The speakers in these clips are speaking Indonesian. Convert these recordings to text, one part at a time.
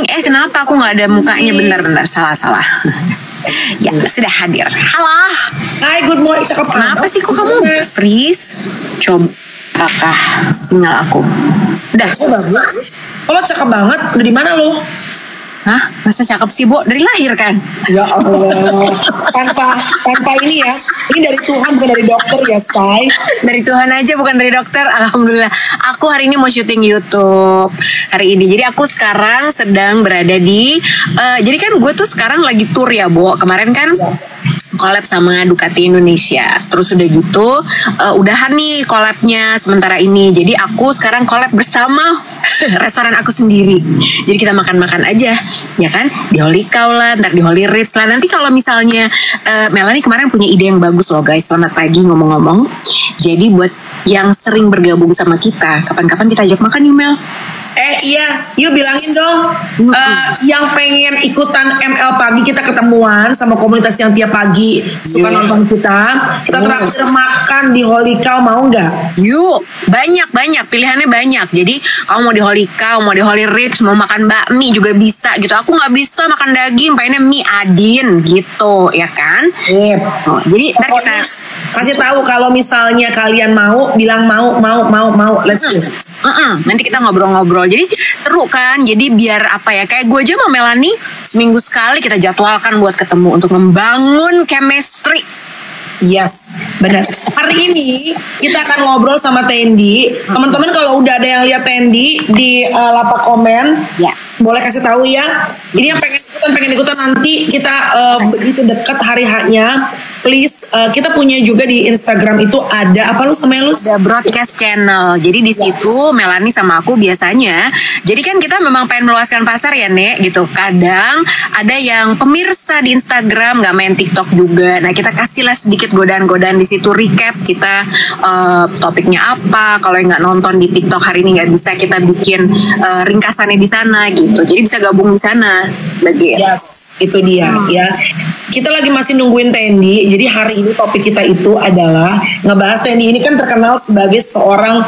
kenapa aku nggak ada mukanya? Bentar, salah. Ya, sudah hadir. Halo. Hai, good morning. Cakep. Kenapa sih kok kamu freeze? Coba apakah sinyal aku? Udah. Oh, bagus. Kalau cakep banget. Dari mana lo? Hah? Masa cakep sih, Bo? Dari lahir kan? Ya Allah. Tanpa ini ya. Ini dari Tuhan, bukan dari dokter ya, Say. Dari Tuhan aja, bukan dari dokter. Alhamdulillah. Aku hari ini mau syuting YouTube hari ini. Jadi aku sekarang sedang berada di jadi kan gue tuh sekarang lagi tour ya, Bo. Kemarin kan collab sama Ducati Indonesia. Terus udah gitu udahan nih collabnya sementara ini. Jadi aku sekarang collab bersama restoran aku sendiri. Jadi kita makan-makan aja, ya kan? Di Holy Cow lah, ntar di Holy Ritz lah. Nanti kalau misalnya Melanie kemarin punya ide yang bagus loh guys. Selamat pagi ngomong-ngomong. Jadi buat yang sering bergabung sama kita, kapan-kapan kita ajak makan yuk, Mel. Iya, yuk bilangin dong. Yang pengen ikutan ML pagi, kita ketemuan sama komunitas yang tiap pagi suka nonton kita. Kita terakhir makan di Holy Cow, mau nggak? Yuk, banyak pilihannya banyak. Jadi kamu mau di Holy Cow, mau di Holy Ritz, mau makan bakmi juga bisa gitu. Aku nggak bisa makan daging, pengennya mie adin gitu, ya kan? Yep. Jadi ntar kita kasih tahu kalau misalnya kalian mau, bilang mau. Let's go. Nanti kita ngobrol-ngobrol. Jadi seru kan. Jadi biar apa ya, kayak gue aja sama Melanie seminggu sekali kita jadwalkan buat ketemu untuk membangun chemistry. Yes, benar. Hari ini kita akan ngobrol sama Tendi. Teman-teman kalau udah ada yang lihat Tendi di lapak komen, ya, boleh kasih tahu ya. Ini yang pengen ikutan nanti kita begitu dekat hari haknya. Please, kita punya juga di Instagram itu ada apa lu sama lu? Ada broadcast channel. Jadi di situ Melanie sama aku biasanya. Jadi kan kita memang pengen meluaskan pasar ya, Nek, gitu. Kadang ada yang pemirsa di Instagram nggak main TikTok juga. Nah, kita kasihlah sedikit godaan-godaan di situ, recap kita topiknya apa. Kalau yang nggak nonton di TikTok hari ini nggak bisa, kita bikin ringkasannya di sana gitu. Jadi bisa gabung di sana, bagi. Yes, itu dia ya. Kita lagi masih nungguin Tendi. Jadi hari ini topik kita itu adalah ngebahas Tendi ini kan terkenal sebagai seorang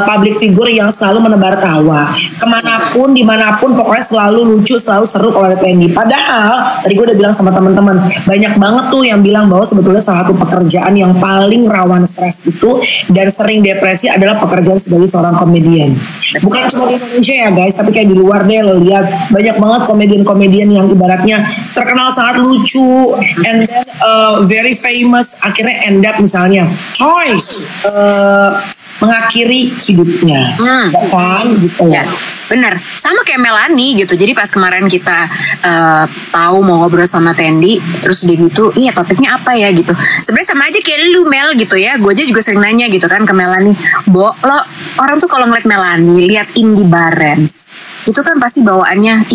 public figure yang selalu menebar tawa. Kemanapun, dimanapun, pokoknya selalu lucu, selalu seru kalau ada Tendi. Padahal tadi gue udah bilang sama teman-teman, banyak banget tuh yang bilang bahwa sebetulnya salah satu pekerjaan yang paling rawan stres itu dan sering depresi adalah pekerjaan sebagai seorang komedian. Bukan cuma di Indonesia ya guys, tapi kayak di luar deh lo lihat banyak banget komedian-komedian yang ibaratnya terkenal sangat lucu and then very famous, akhirnya end up misalnya mengakhiri hidupnya, kan gitu ya. Bener, sama kayak Melanie gitu. Jadi pas kemarin kita tahu mau ngobrol sama Tendi, terus udah gitu, iya topiknya apa ya gitu. Sebenarnya sama aja kayak lu, Mel, gitu ya. Gue aja juga sering nanya gitu kan ke Melanie, Bo, lo orang tuh kalau ngeliat Melanie, lihat Indy Barens, itu kan pasti bawaannya,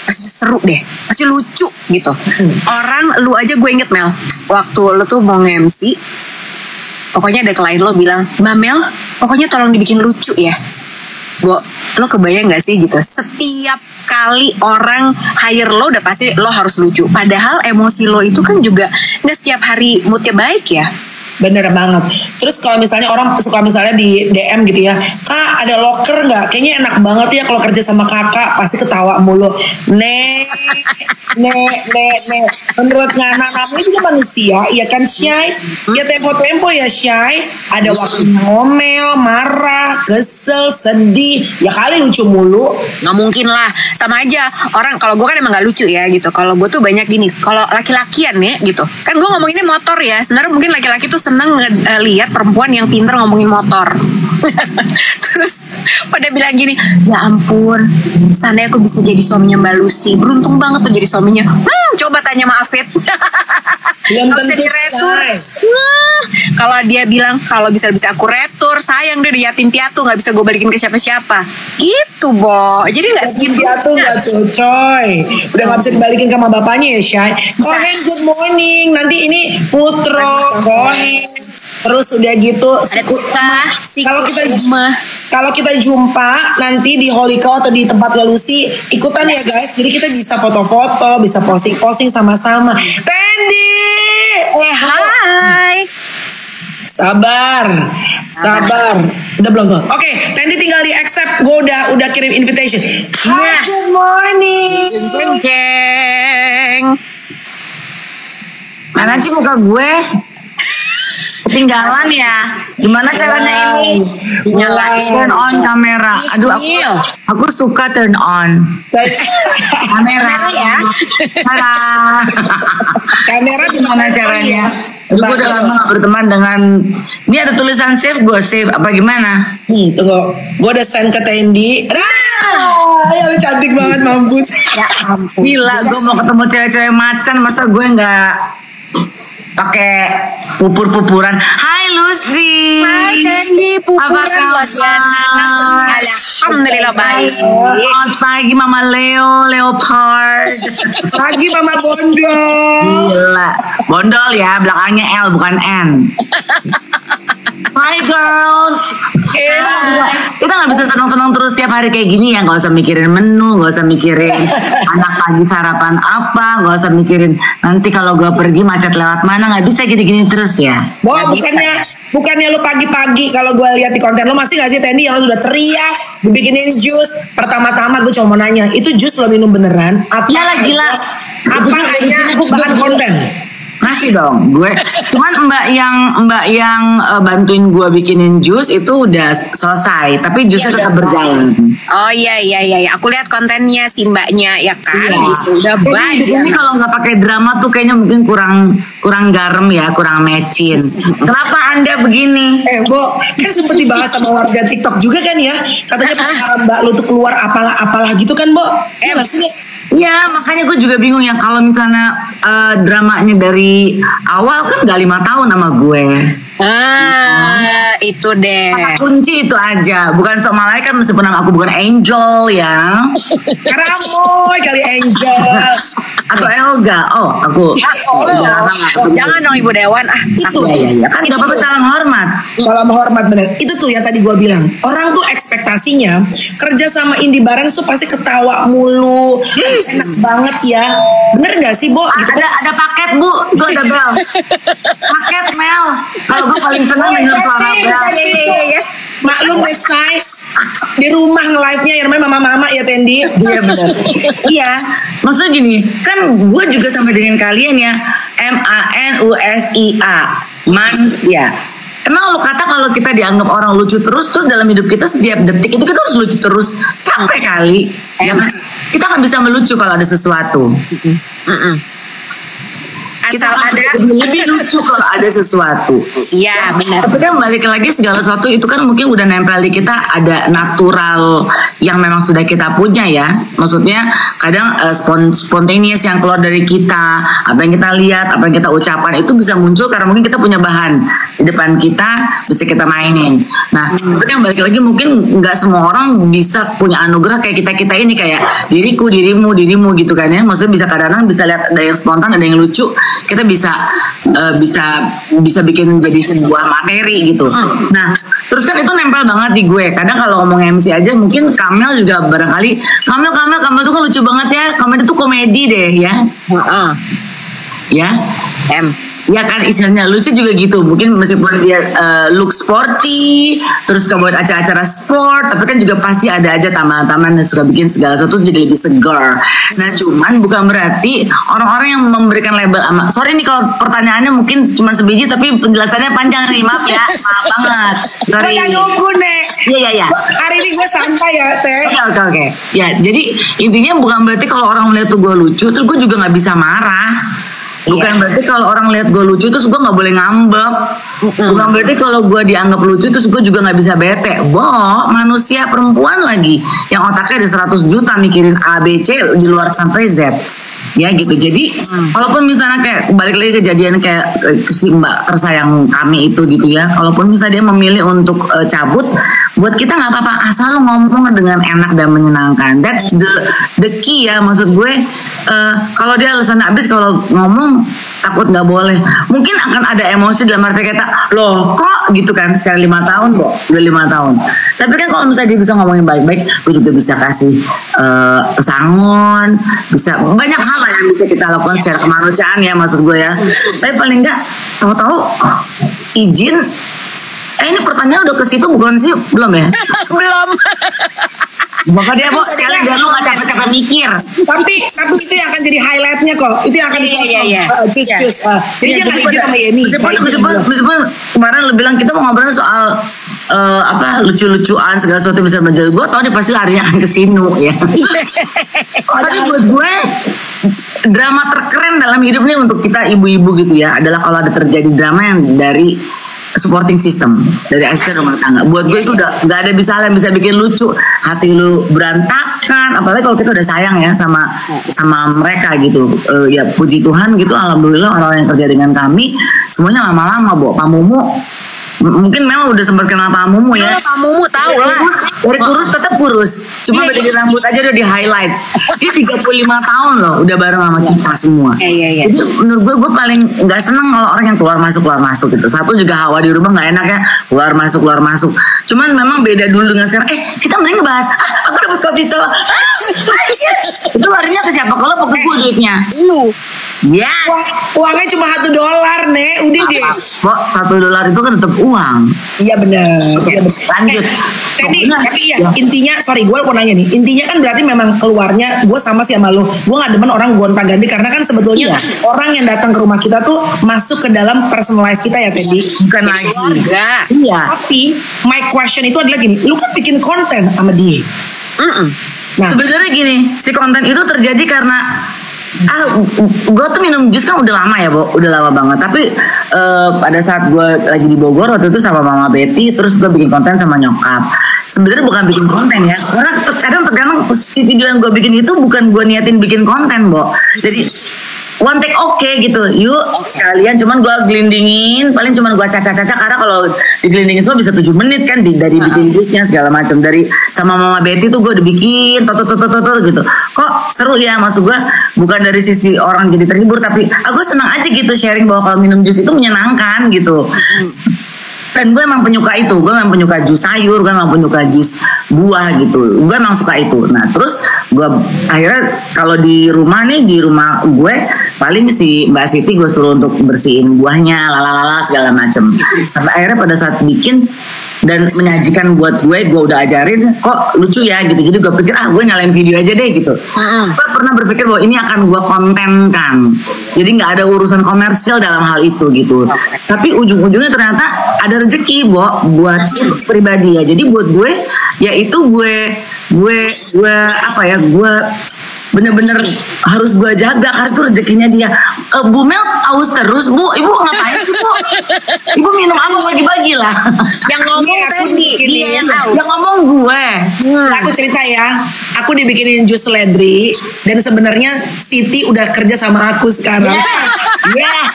pasti seru deh, pasti lucu gitu. Orang lu aja gue inget, Mel, waktu lu tuh mau nge-MC, pokoknya ada klien lo bilang, Mbak Mel, pokoknya tolong dibikin lucu ya. Bo, lo kebayang gak sih gitu, setiap kali orang hire lo udah pasti lo harus lucu. Padahal emosi lo itu kan juga gak setiap hari moodnya baik ya. Bener banget. Terus kalau misalnya orang suka misalnya di DM gitu ya, Kak ada loker nggak? Kayaknya enak banget ya kalau kerja sama kakak, pasti ketawa mulu. Nek. Menurut Ngana namanya juga manusia, iya kan Syai? Ya tempo-tempo ya Syai. Ada waktu ngomel, marah, kesel, sedih. Ya kali lucu mulu. Nggak mungkin lah, sama aja. Orang kalau gue kan emang nggak lucu ya gitu. Kalau gue tuh banyak gini. Kalau laki-lakian ya gitu. Kan gue ngomonginnya motor ya. Sebenarnya mungkin laki-laki tuh seneng lihat perempuan yang pinter ngomongin motor. Terus pada bilang gini, ya ampun, seandainya aku bisa jadi suaminya Mbak Lucy, beruntung banget tuh jadi suaminya. Coba tanya sama Afid. Belum tentu. Kalau dia bilang kalau bisa aku retur, sayang dia di yatim piatu, nggak bisa gue balikin ke siapa-siapa. Gitu, Bo. Jadi nggak yatim piatu nggak tuh, coy. Udah nggak bisa dibalikin ke sama bapaknya ya, Syai. Kohen, good morning. Nanti ini Putro, Kohen. Terus udah gitu, kalau kita jumpa nanti di Holy Cow atau di tempatnya Lucy, ikutan ya guys. Jadi kita bisa foto-foto, bisa posting-posting sama-sama. Tendi, hai. Sabar. Sabar. Udah belum tuh? Oke, Tendi tinggal di accept. Gue udah kirim invitation. Hi, good morning. Geng. Mana sih muka gue? Ketinggalan ya. Gimana caranya ini? Nyalain turn on kamera. Aduh, aku suka turn on kamera ya. Kamera Gimana caranya? Gue udah lama gak berteman dengan. Ini ada tulisan save, gue save apa gimana? Tunggu, gue udah send ke Tendi. Ya lu cantik banget, mampus. Ya ampun. Gila, gue mau ketemu cewek-cewek macan, masa gue nggak pakai pupur-pupuran. Hai Lucy. Hai Tendi, pupuran luar biasa. Alhamdulillah baik. Selamat pagi Mama Leo, Leopard. Pagi Mama Bondol. Gila, bondol ya, belakangnya L bukan N. Hi girl. Kita nggak bisa senang-senang terus tiap hari kayak gini ya. Nggak usah mikirin menu, nggak usah mikirin anak pagi sarapan apa, nggak usah mikirin nanti kalau gue pergi macet lewat mana. Nggak bisa gini-gini terus ya. Bukannya lu pagi-pagi kalau gue lihat di konten lu masih nggak sih Tendi yang lu sudah teriak dibikinin jus. Pertama-tama gue cuma mau nanya, itu jus lo minum beneran? Apa Iyalah gila. Apa hanya bahan konten? Masih dong, gue cuman mbak yang bantuin gue bikinin jus itu udah selesai, tapi jusnya tetap berjalan. Oh iya, aku lihat kontennya si mbaknya ya kan, itu udah banyak. Ini kalau nggak pakai drama tuh kayaknya mungkin kurang garam ya, kurang mecin. Kenapa Anda begini? Bo, kan sempat dibahas sama warga TikTok juga kan ya, katanya pas mbak lu tuh keluar apalah gitu kan, Bo? Maksudnya? Ya makanya gue juga bingung ya kalau misalnya dramanya dari awal kan gak 5 tahun sama gue. Itu deh. Kata kunci itu aja. Bukan sok malaikat meskipun nama aku bukan Angel ya. Karamoy kali Angel. Atau Elga. Oh aku. Jangan dong Ibu Dewan. Itu ya kan gak apa-apa, salam hormat. Salam hormat bener. Itu tuh yang tadi gue bilang. Orang tuh ekspektasinya kerja sama Indi Bareng tuh pasti ketawa mulu. Enak banget ya. Bener gak sih Bo? Gitu ada paket Bu. Itu ada bel. Paket Mel. Kalau gue paling senang dengan suara bel. Maklum next time di rumah nge-live-nya yang namanya mama-mama ya Tendi. Iya benar. Iya, maksudnya gini, kan gue juga sama dengan kalian ya, MANUSIA, manusia. Emang lo kata kalau kita dianggap orang lucu terus dalam hidup kita setiap detik itu kita harus lucu terus, capek kali. Ya kan? Kita kan bisa melucu kalau ada sesuatu. Kita ada lebih lucu kalau ada sesuatu. Iya benar. Tapi kan balik lagi segala sesuatu itu kan mungkin udah nempel di kita, ada natural yang memang sudah kita punya ya. Maksudnya kadang spontaneous yang keluar dari kita, apa yang kita lihat, apa yang kita ucapkan itu bisa muncul karena mungkin kita punya bahan di depan kita bisa kita mainin. Nah, tapi kan balik lagi mungkin nggak semua orang bisa punya anugerah kayak kita ini, kayak diriku, dirimu gitu kan ya. Maksudnya bisa kadang-kadang bisa lihat ada yang spontan, ada yang lucu. Kita bisa bikin jadi sebuah materi gitu. Nah, terus kan itu nempel banget di gue. Kadang kalau ngomong MC aja mungkin Kamel juga barangkali Kamel tuh kan lucu banget ya. Kamel itu komedi deh ya. Ya. Ya kan istilahnya Lucy juga gitu, mungkin meskipun dia look sporty terus buat acara-acara sport, tapi kan juga pasti ada aja taman-taman yang suka bikin segala sesuatu jadi lebih segar. Nah cuman bukan berarti orang-orang yang memberikan label sorry nih kalau pertanyaannya mungkin cuma sebiji tapi penjelasannya panjang nih, maaf ya, maaf banget. Sorry. Iya. Hari ini gue santai ya Teh. Oke. Ya jadi intinya bukan berarti kalau orang melihat tuh gue lucu terus gue juga nggak bisa marah. Bukan berarti kalau orang lihat gue lucu terus gue nggak boleh ngambek. Bukan berarti kalau gue dianggap lucu terus gue juga nggak bisa bete. Manusia perempuan lagi yang otaknya ada 100 juta mikirin A, B, C di luar sampai Z. Ya gitu. Jadi walaupun misalnya kayak balik lagi kejadian kayak si mbak tersayang kami itu gitu ya, kalaupun misalnya dia memilih untuk cabut, buat kita nggak apa-apa asal ngomong dengan enak dan menyenangkan. That's the key ya, maksud gue. Kalau dia alasan habis kalau ngomong takut nggak boleh, mungkin akan ada emosi dalam arti kata loh kok gitu kan, secara 5 tahun kok udah 5 tahun. Tapi kan kalau misalnya dia bisa ngomongin baik-baik, gue juga bisa kasih pesangon, bisa banyak hal yang bisa kita lakukan secara kemanusiaan ya, maksud gue ya. Tapi paling enggak tahu-tahu izin Ini pertanyaan udah ke situ bukan sih? Belum ya? Belum. Maka dia sekali jangan nggak capek-capek mikir. Tapi itu yang akan jadi highlightnya kok. Itu yang akan Iya. cus. Jadi dia nggak izin sama Yeni. Meskipun kemarin lu bilang kita mau ngobrol soal lucu-lucuan segala sesuatu bisa menjadi, gue tau dia pasti larinya akan ke Sinu ya. Tapi buat gue drama terkeren dalam hidup nih untuk kita ibu-ibu gitu ya adalah kalau ada terjadi drama yang dari supporting system, dari asisten rumah tangga. Buat gue itu udah nggak ada yang bisa bikin lucu, hati lu berantakan. Apalagi kalau kita udah sayang ya sama mereka gitu. Ya puji Tuhan gitu, alhamdulillah orang yang kerja dengan kami semuanya lama-lama Pamumu. Mungkin Mel udah sempat kenal Pamumu ya. Pamumu tahu lah. Dari kurus tetap kurus. Cuma beda di rambut aja udah di highlight. Dia 35 tahun loh udah bareng sama kita semua. Iya. Jadi menurut gue paling nggak seneng kalau orang yang keluar masuk gitu. Satu juga hawa di rumah nggak enak ya, keluar masuk. Cuman memang beda dulu dengan sekarang. Kita mending ngebahas. Aku dapat kopi tuh. Itu larinya ke siapa? Kalau pakai gue duitnya. Lu. Ya. Uangnya cuma $1 nek, udah deh. Kok $1 itu kan tetap uang. Iya benar. Lanjut. Tapi intinya, sorry gue mau nanya nih. Intinya kan berarti memang keluarnya gue sama sih sama lo. Gue nggak demen orang gonta-ganti karena kan sebetulnya orang yang datang ke rumah kita tuh masuk ke dalam personal life kita ya Teddy. Bukan lagi. Keluarga. Iya. Tapi my question itu adalah gini, lu kan bikin konten sama dia. Nah, sebenarnya gini, si konten itu terjadi karena gue tuh minum jus kan udah lama ya, udah lama banget. Tapi pada saat gue lagi di Bogor waktu itu sama Mama Betty, terus gue bikin konten sama nyokap. Sebenarnya bukan bikin konten ya, karena kadang si video yang gue bikin itu bukan gue niatin bikin konten, Jadi one take gitu, yuk sekalian. Cuman gue gelindingin, paling cuman gue caca karena kalau digelindingin semua bisa 7 menit kan dari bikin jusnya segala macam. Dari sama Mama Betty tuh gue udah bikin gitu. Kok seru ya, maksud gue bukan dari sisi orang jadi terhibur, tapi aku senang aja gitu sharing bahwa kalau minum jus itu menyenangkan gitu. Dan gue emang penyuka itu, gue emang penyuka jus sayur, gue emang penyuka jus buah gitu, gue emang suka itu. Nah terus gue akhirnya kalau di rumah gue paling si Mbak Siti gue suruh untuk bersihin buahnya, lalala segala macem. Sampai akhirnya pada saat bikin dan menyajikan buat gue udah ajarin, kok lucu ya gitu. Jadi gue pikir gue nyalain video aja deh gitu. Gue pernah berpikir bahwa ini akan gue kontenkan, jadi nggak ada urusan komersial dalam hal itu gitu. Tapi ujung-ujungnya ternyata ada rezeki buat pribadi ya. Jadi buat gue ya itu gue bener-bener harus gue jaga karena itu rezekinya dia. Bu Mel aus terus, Bu, Ibu ngapain sih, Bu? Ibu minum apa, bagi-bagi lah. Yang ngomong tadi dia yang aus. Yang ngomong gue. Aku cerita ya, aku dibikinin jus seledri dan sebenarnya Siti udah kerja sama aku sekarang. Yes.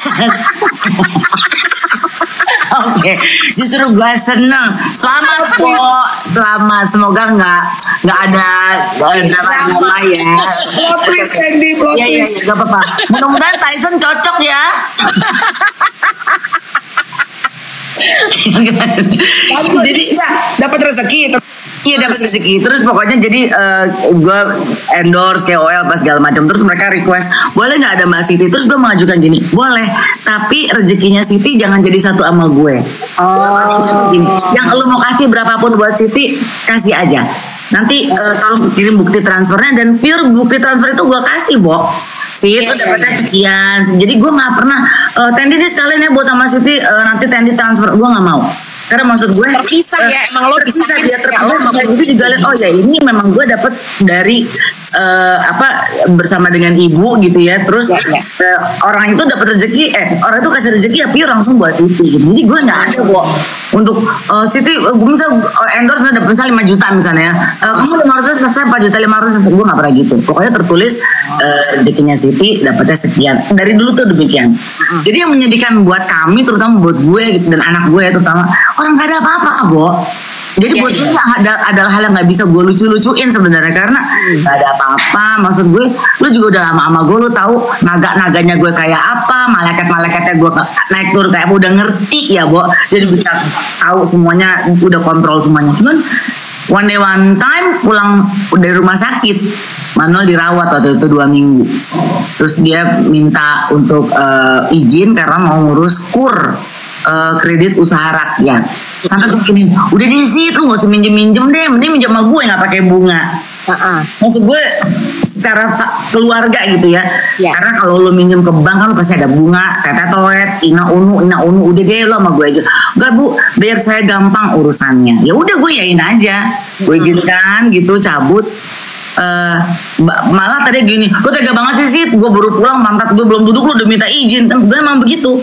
Oke, justru gue seneng. Selamat kok, selamat. Semoga nggak ada drama ya. Plot twist, Andy, plot twist. Iya, nggak apa-apa. Mudah-mudahan Tyson cocok ya. Jadi dapat rezeki. Iya dapat rezeki. Terus pokoknya jadi gue endorse KOL pas segala macam. Terus mereka request, boleh nggak ada Mbak Siti? Terus gue mengajukan gini, boleh. Tapi rezekinya Siti jangan jadi satu sama gue. Yang lu mau kasih berapapun buat Siti, kasih aja. Nanti tolong kirim bukti transfernya, dan pure bukti transfer itu gue kasih, Siti itu dapetnya sekian. Jadi gue nggak pernah Tendi nih sekalian ya buat sama Siti, nanti Tendi transfer, gue nggak mau. Karena maksud gue terpisah ya, emang lo terpisah dia terpisah. Itu juga lihat, oh ya ini memang gue dapet dari bersama dengan ibu gitu ya. Terus orang itu dapat rezeki, orang itu kasih rezeki ya pure langsung buat Siti. Jadi gue nggak ada untuk Siti, gue misal endorse dapat misal 5 juta misalnya ya. Kamu 500 selesai 4 juta 500, gue nggak pernah gitu. Pokoknya tertulis rezekinya Siti dapatnya sekian. Dari dulu tuh demikian. Jadi yang menyedihkan buat kami, terutama buat gue gitu, dan anak gue terutama, orang gak ada apa-apa, Jadi buat gue adalah hal yang gak bisa gue lucu-lucuin sebenarnya, karena gak ada apa-apa. Maksud gue, lu juga udah lama sama gue, lu tahu naga-naganya gue kayak apa, malaikat-malaikatnya gue naik turun kayak apa, udah ngerti ya, Jadi bisa tahu semuanya, udah kontrol semuanya. Cuman one time pulang dari rumah sakit, Manuel dirawat waktu itu 2 minggu. Terus dia minta untuk izin karena mau ngurus KUR, kredit usaha rakyat. Sampai gue gini, udah deh sih, lu gak usah minjem deh, mending minjem sama gue gak pakai bunga. Maksud gue secara keluarga gitu ya. Karena kalau lu minjem ke bank kan lu pasti ada bunga, tetet, ina unu, udah deh lo sama gue aja. Enggak bu, biar saya gampang urusannya. Ya udah gue yain aja, gue izinkan gitu, cabut. Malah tadi gini, lu tega banget sih, gue baru pulang, pantat gue belum duduk, lu udah minta izin. Kan gue emang begitu,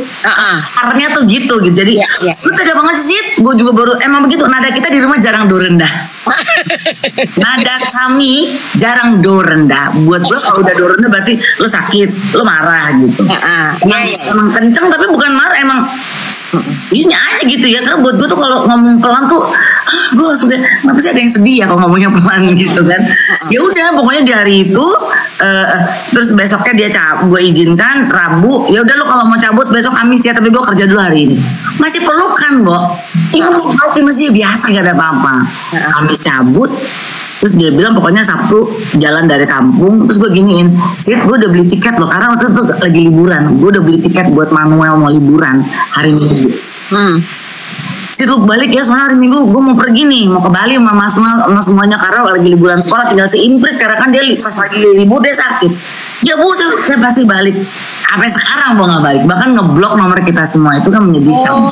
karena tuh gitu. Jadi lu tega banget sih, gue juga baru emang begitu. Nada kita di rumah jarang do rendah. Nada kami jarang do rendah. Buat gue kalau udah do rendah berarti lu sakit, lu marah gitu. Emang kenceng tapi bukan marah, emang ini aja gitu ya. Karena buat gue tuh kalau ngomong pelan tuh gue langsung kayak, kenapa sih ada yang sedih ya kalau ngomongnya pelan gitu kan. Ya udah pokoknya di hari itu terus besoknya dia gue izinkan Rabu, ya udah lo kalau mau cabut besok Kamis ya, tapi gue kerja dulu hari ini. Masih pelukan masih biasa, gak ada apa-apa. Kamis cabut, terus dia bilang pokoknya Sabtu jalan dari kampung. Terus gue giniin, Sid, gue udah beli tiket loh, karena waktu itu lagi liburan. Gue udah beli tiket buat Manuel mau liburan hari Minggu. Sid, lu balik ya, soalnya hari Minggu gue mau pergi nih, mau ke Bali sama Mas Noel sama semuanya, karena lagi liburan sekolah tinggal seimprit, karena kan dia pas lagi libur dia sakit. Ya bu, saya pasti balik. Sampai sekarang mau nggak balik, bahkan ngeblok nomor kita semua. Itu kan menyedihkan.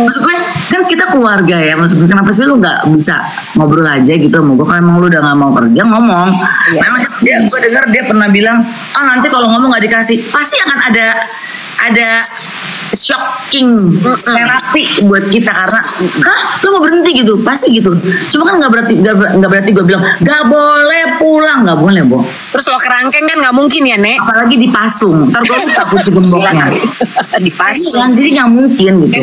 Maksud gue kan kita keluarga ya, maksud gue kenapa sih lu nggak bisa ngobrol aja gitu sama gue? Kalau emang lu udah nggak mau kerja ngomong. Memang gue dengar dia pernah bilang, nanti kalau ngomong nggak dikasih, pasti akan ada shocking terapi buat kita, karena lu mau berhenti gitu, pasti gitu. Cuma kan nggak berarti gue bilang nggak boleh pulang, nggak boleh Bo. Terus lo kerangkeng kan nggak mungkin ya Nek, apalagi dipasung, ntar gue lupa kunci gemboknya dipasung, jadi nggak mungkin gitu.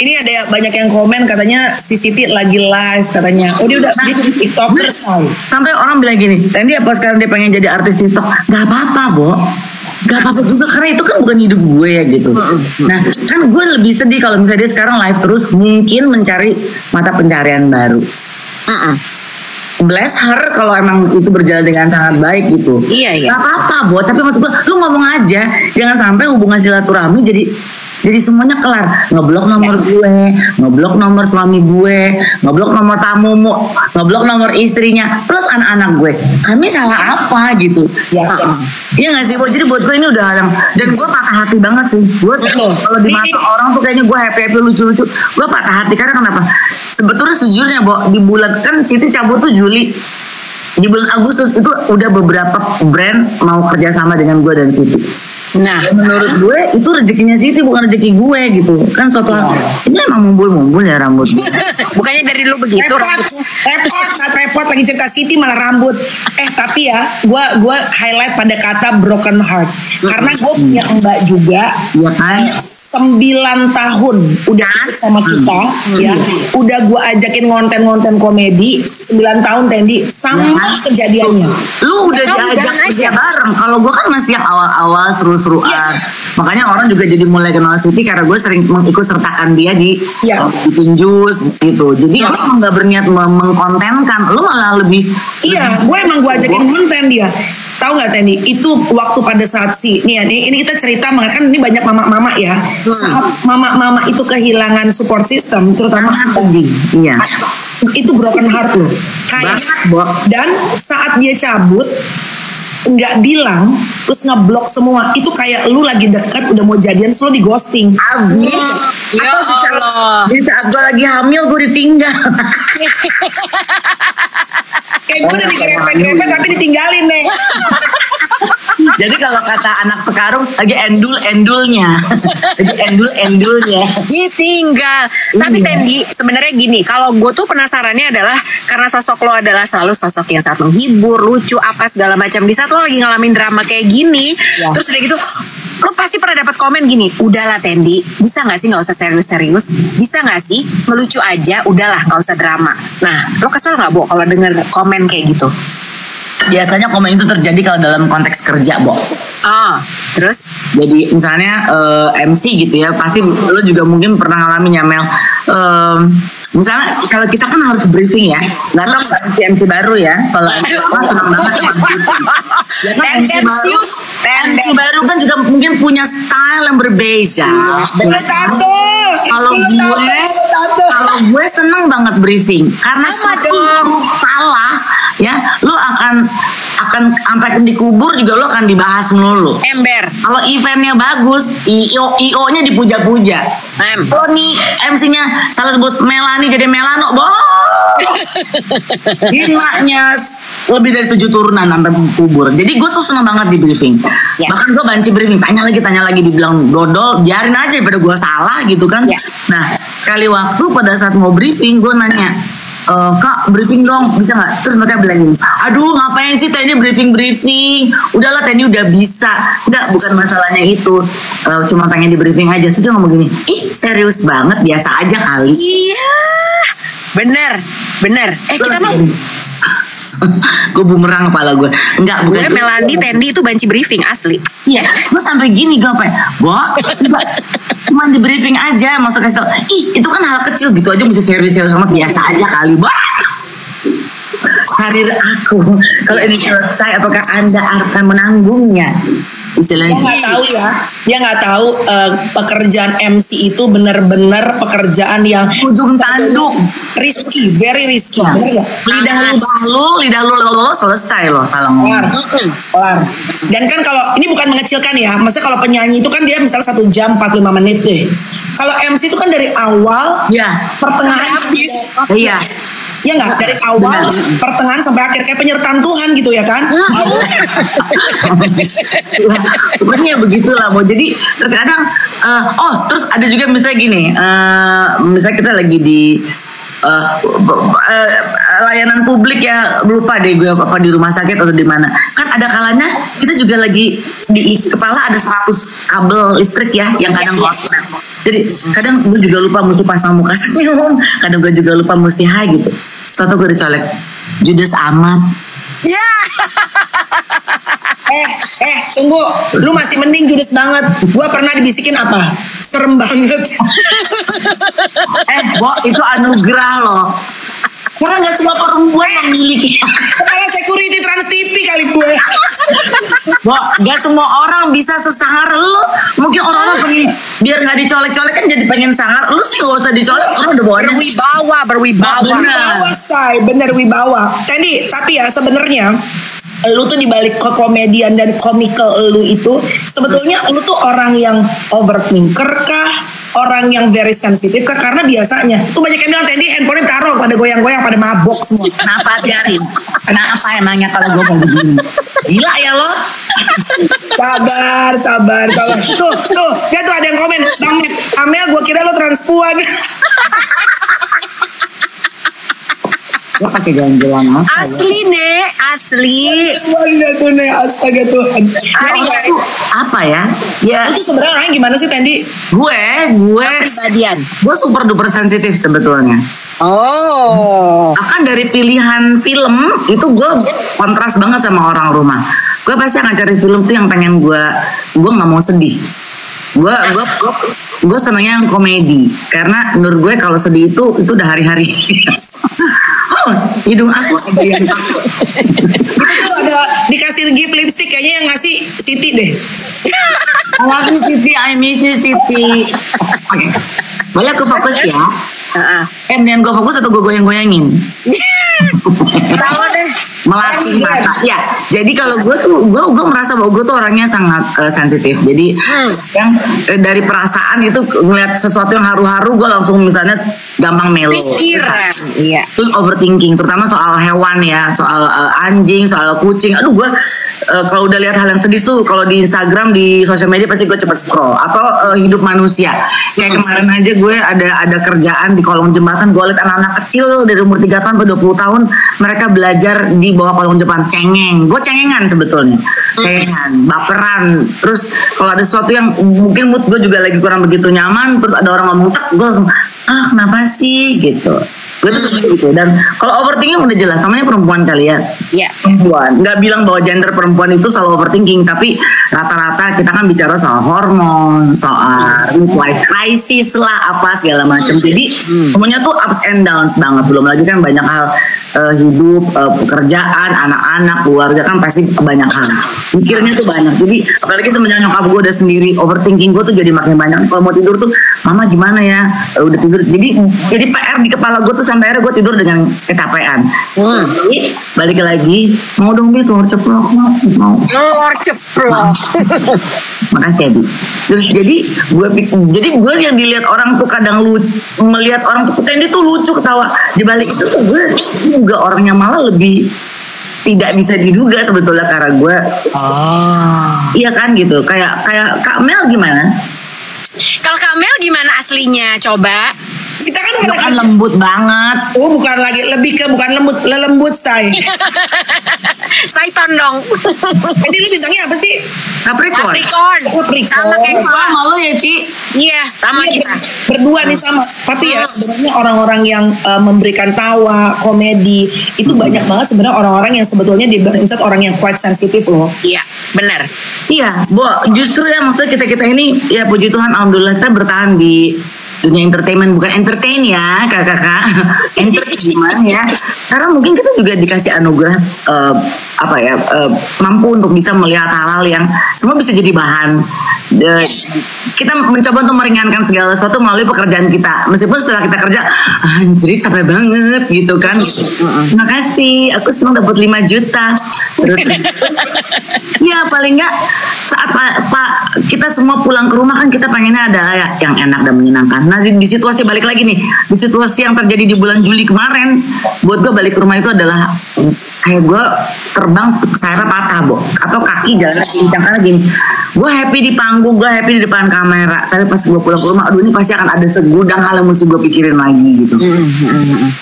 Ini ada banyak yang komen katanya si Siti lagi live katanya. Oh dia udah di TikToker. Sampai orang bilang gini, Tendi apa sekarang dia pengen jadi artis TikTok? Gak apa-apa Bo, gak apa-apa juga, karena itu kan bukan hidup gue ya gitu. Nah kan gue lebih sedih kalau misalnya dia sekarang live terus, mungkin mencari mata pencarian baru. Bless her kalau emang itu berjalan dengan sangat baik gitu. Iya. Gak apa-apa Bo, tapi maksud gue lu ngomong aja, jangan sampai hubungan silaturahmi jadi semuanya kelar. Ngeblok nomor gue, ngeblok nomor suami gue, ngeblok nomor tamumu, ngeblok nomor istrinya, plus anak-anak gue. Kami salah apa gitu? Iya nggak sih? Jadi buat gue ini udah hal yang, dan gue patah hati banget sih. Gue kalau di mata orang tuh kayaknya gue happy lucu-lucu. Gue patah hati karena kenapa? Sebetulnya sejujurnya Bo, di bulan kan Siti cabut tuh Juli. Di bulan Agustus itu udah beberapa brand mau kerjasama dengan gue dan Siti. Nah menurut gue itu rezekinya Siti, bukan rezeki gue gitu kan. Suatu ini emang mumbul ya rambut. Bukannya dari dulu begitu. repot lagi cerita Siti malah rambut. Tapi ya gue highlight pada kata broken heart, karena gue punya mbak juga ya kan, 9 tahun udah sama kita ya. Udah gue ajakin ngonten komedi 9 tahun Tendi, sama kejadiannya. Lu udah diajak kerja bareng. Kalau gue kan masih yang awal-awal seru-seruan. Makanya orang juga jadi mulai kenal Siti karena gue sering mengikut sertakan dia di Pinjus gitu. Jadi gue emang gak berniat mengkontenkan, lu malah lebih. Gue emang gue ajakin konten dia. Tahu nggak Tendi? Itu waktu pada saat ini kita cerita, kan ini banyak mama-mama ya. Saat mama-mama itu kehilangan support system, terutama itu broken heart loh. Dan saat dia cabut nggak bilang, terus ngeblok semua, itu kayak lu lagi dekat udah mau jadian, terus lu di ghosting. Ya Allah. Di saat gue lagi hamil gue ditinggal. Kayak gue udah digrepet tapi ditinggalin deh. Jadi kalau kata anak sekarang lagi endulnya, lagi endulnya ditinggal. Tapi Tendi sebenarnya gini, kalau gue tuh penasarannya adalah karena sosok lo adalah selalu sosok yang sangat menghibur, lucu, apa segala macam. Di saat lo lagi ngalamin drama kayak gini, terus udah gitu lo pasti pernah dapat komen gini, udahlah Tendi, bisa nggak sih nggak usah serius-serius, bisa nggak sih ngelucu aja, udahlah nggak usah drama. Nah lo kesel nggak Bo kalau denger komen kayak gitu? Biasanya komen itu terjadi kalau dalam konteks kerja Bo. Terus? Jadi misalnya MC gitu ya, pasti lo juga mungkin pernah ngalamin ya Mel. Misalnya kalau kita kan harus briefing ya, nggak tahu MC baru ya. Kalau MC lama senang banget sama briefing. Ya kan MC baru kan juga mungkin punya style yang berbeda. Kalau gue seneng banget briefing karena salah ya, lu akan sampai dikubur juga lu akan dibahas melulu. Ember. Kalau eventnya bagus, IO-nya dipuja-puja. Kalau nih MC-nya salah sebut Melani jadi Melano, Hinanya lebih dari 7 turunan sampai kubur. Jadi gue tuh seneng banget di briefing. Bahkan gue banci briefing, tanya lagi dibilang dodol, biarin aja daripada gue salah gitu kan. Nah, kali waktu pada saat mau briefing gue nanya, Kak briefing dong bisa nggak? Terus mereka bilang, aduh ngapain sih Teddy briefing, udahlah Teddy udah bisa. Enggak, bukan masalahnya itu, cuma pengen di briefing aja. Terus dia ngomong gini, ih serius banget, biasa aja kali. Iya bener kita mah gue bumerang kepala gue. Enggak, bukan. Gue Melani Tendi itu banci briefing asli. Iya, gue sampai gini gue cuma di briefing aja, masuk kasih tau, ih itu kan hal kecil gitu aja bisa serius sama, biasa aja kali. Karir aku kalau ini selesai, apakah Anda akan menanggungnya? Istilahnya dia nggak tahu pekerjaan MC itu benar-benar pekerjaan yang ujung tanduk, risky, very risky. Lidah lu selesai loh kalau kelar. Dan kan kalau ini bukan mengecilkan ya, maksudnya kalau penyanyi itu kan dia misalnya 1 jam 45 menit deh. Kalau MC itu kan dari awal, pertengahan habis. Iya. Ya nggak, dari awal, pertengahan sampai akhir, kayak penyertaan Tuhan gitu ya kan? Sebenarnya begitulah, Jadi terkadang, terus ada juga misalnya gini, misalnya kita lagi di layanan publik ya, lupa deh gue apa di rumah sakit atau di mana. Kan ada kalanya kita juga lagi di kepala ada 100 kabel listrik ya, yang kadang kotor. Jadi kadang gue juga lupa mesti pasang muka senyum, kadang gue juga lupa mesti hai gitu. Setelah gue dicolek, judes amat. Ya. Tunggu, lu masih mending judes banget. Gua pernah dibisikin apa? Serem banget. Itu anugerah loh. Karena gak semua perempuan memiliki. Kepala security Trans TV kali gue. Gak semua orang bisa sesangar lu. Mungkin orang-orang pengen biar gak dicolek-colek kan jadi pengen sangar. Lu sih gak usah dicolek, orang udah bawa. Berwibawa, say. Bener wibawa. Tendi, tapi ya sebenarnya lu tuh dibalik komedian dan komikal lu itu sebetulnya lu tuh orang yang overthinker kah? Orang yang very sensitif kah? Karena biasanya tuh banyak yang bilang Tendi handphone taruh pada goyang-goyang, pada mabok semua. Kenapa biarin? Kenapa emangnya kalau gue mau begini? Gila ya lo? Sabar. Tuh, dia tuh ada yang komen, Bang Amel, gue kira lo transpuan. Lo pakai jalan-jalan asli. Astaga Tuhan. Apa ya? Ya. Itu sebenarnya orangnya gimana sih Tendi? Gue super duper sensitif sebetulnya. Bahkan dari pilihan film itu gue kontras banget sama orang rumah. Gue pasti akan cari film tuh yang pengen gue nggak mau sedih. Gue senangnya yang komedi karena menurut gue kalau sedih itu udah hari-hari. Hidung aku yang itu ada dikasih gift lipstick kayaknya yang ngasih Siti deh. I love you Siti, I miss you Siti. Oke, boleh aku fokus ya? Mendingan gue fokus atau gue goyang-goyangin? Tahu deh. Melatih mata. Ya, jadi kalau gue merasa bahwa gue tuh orangnya sangat sensitif. Jadi yang dari perasaan itu ngeliat sesuatu yang haru-haru gue langsung misalnya gampang melo. Pikiran. Iya. Terus overthinking, terutama soal hewan ya, soal anjing, soal kucing. Aduh gue kalau udah lihat hal yang sedih tuh kalau di Instagram, di sosial media pasti gue cepet scroll. Atau hidup manusia. Kayak kemarin aja gue ada kerjaan di kolong jembatan, gue liat anak-anak kecil dari umur 3 tahun sampai 20 tahun mereka belajar di bawah kolong jembatan, cengeng. Gue cengengan sebetulnya, cengengan, baperan. Terus kalau ada sesuatu yang mungkin mood gue juga lagi kurang begitu nyaman, terus ada orang ngomong tek, gue langsung kenapa sih gitu. Gue tuh suka gitu. Dan kalau overthinking udah jelas, namanya perempuan kali ya. Iya. Perempuan. Nggak bilang bahwa gender perempuan itu selalu overthinking, tapi rata-rata kita kan bicara soal hormon, soal midlife crisis lah, apa segala macam. Jadi semuanya tuh ups and downs banget. Belum lagi kan banyak hal hidup, pekerjaan, anak-anak, keluarga kan pasti banyak hal. Mikirnya tuh banyak. Jadi apalagi semenjak nyokap gue udah sendiri, overthinking gue tuh jadi makin banyak. Kalau mau tidur tuh, mama gimana ya? Udah tidur. Jadi PR di kepala gue tuh sampai akhirnya gue tidur dengan kecapean. Jadi balik lagi, mau dong dia telur ceplok, mau. Telur ceplok. Makasih Adi. Terus jadi gue yang dilihat orang tuh kadang melihat orang tuh Tendi tuh lucu ketawa. Di balik itu tuh gue juga orangnya malah lebih tidak bisa diduga sebetulnya karena gue. Iya kan gitu. Kayak Kak Mel gimana? Kalau Kak Mel gimana aslinya? Coba. Kita kan Kan lembut banget. Oh, bukan lagi, lebih ke bukan lembut, lelembut say. Saiton dong. Jadi lu bintangnya apa sih? Capricorn. Sama kayak Sama gua. malu ya Ci. Iya, sama Iya, kita. berdua nih sama. Tapi ya sebenarnya orang-orang yang memberikan tawa, komedi itu banyak banget sebenarnya orang-orang yang sebetulnya di Insert orang yang quite sensitif loh. Iya, benar. Iya, justru ya maksudnya kita ini ya puji Tuhan alhamdulillah kita bertahan di dunia entertainment, bukan entertain ya kakak-kakak, entertainment ya. Karena mungkin kita juga dikasih anugerah mampu untuk bisa melihat hal-hal yang semua bisa jadi bahan. Kita mencoba untuk meringankan segala sesuatu melalui pekerjaan kita. Meskipun setelah kita kerja, anjir capek banget gitu kan. Terima kasih, aku senang dapat 5 juta. Terus, ya paling nggak saat Pak kita semua pulang ke rumah kan kita pengennya adalah yang enak dan menyenangkan. Nah di situasi balik lagi nih, di situasi yang terjadi di bulan Juli kemarin, buat gue balik ke rumah itu adalah kayak gue terbang sayapnya patah, atau kaki jalan kencang karena gini. Gue happy di panggung, gue happy di depan kamera, tapi pas gue pulang ke rumah, aduh ini pasti akan ada segudang hal yang mesti gue pikirin lagi gitu.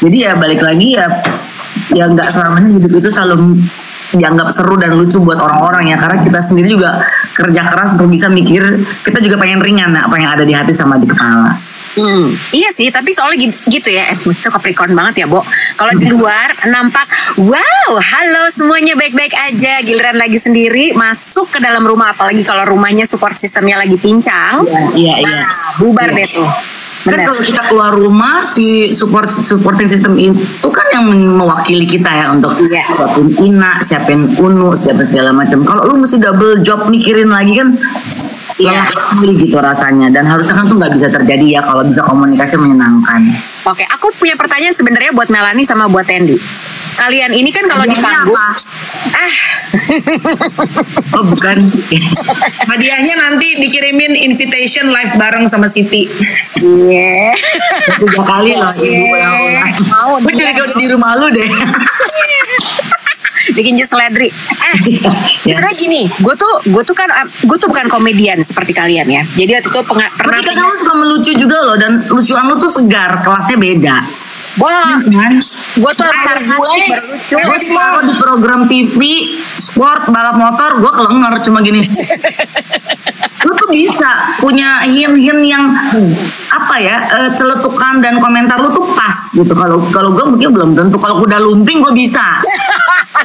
Jadi ya balik lagi ya nggak selamanya hidup itu selalu dianggap seru dan lucu buat orang-orang ya, karena kita sendiri juga kerja keras untuk bisa mikir, kita juga pengen ringan apa yang ada di hati sama di kepala. Iya sih, tapi soalnya gitu ya, itu Capricorn banget ya, Bo. Kalau di luar nampak, wow, halo semuanya baik-baik aja. Giliran lagi sendiri masuk ke dalam rumah, apalagi kalau rumahnya support sistemnya lagi pincang. Iya. Bubar deh tuh. Kan kalau kita keluar rumah si supporting system itu kan yang mewakili kita ya untuk siapin Ina, siapin Unu, siapin segala macam. Kalau lu mesti double job mikirin lagi kan lelah sekali gitu rasanya, dan harusnya kan tuh nggak bisa terjadi ya kalau bisa komunikasi menyenangkan. Oke, aku punya pertanyaan sebenarnya buat Melanie sama buat Tendi. Kalian ini kan kalau di panggung oh bukan. Hadiahnya nanti dikirimin invitation live bareng sama Siti. Iya. 3 kali loh ibu ulang-ulang. Mau gue jadi udah di rumah lu deh. Bikin jus seledri. Karena gini, gue tuh bukan komedian seperti kalian ya. Jadi waktu itu pernah. Tapi kamu suka melucu juga loh, dan lucuan lu tuh segar, kelasnya beda. Wah, gue tuh gue selalu di program TV sport balap motor, gue kelenger cuma gini. Lu tuh bisa punya hint-hint yang celetukan dan komentar lu tuh pas gitu. Kalau gue mungkin belum tentu. Kalau kuda lumping gue bisa.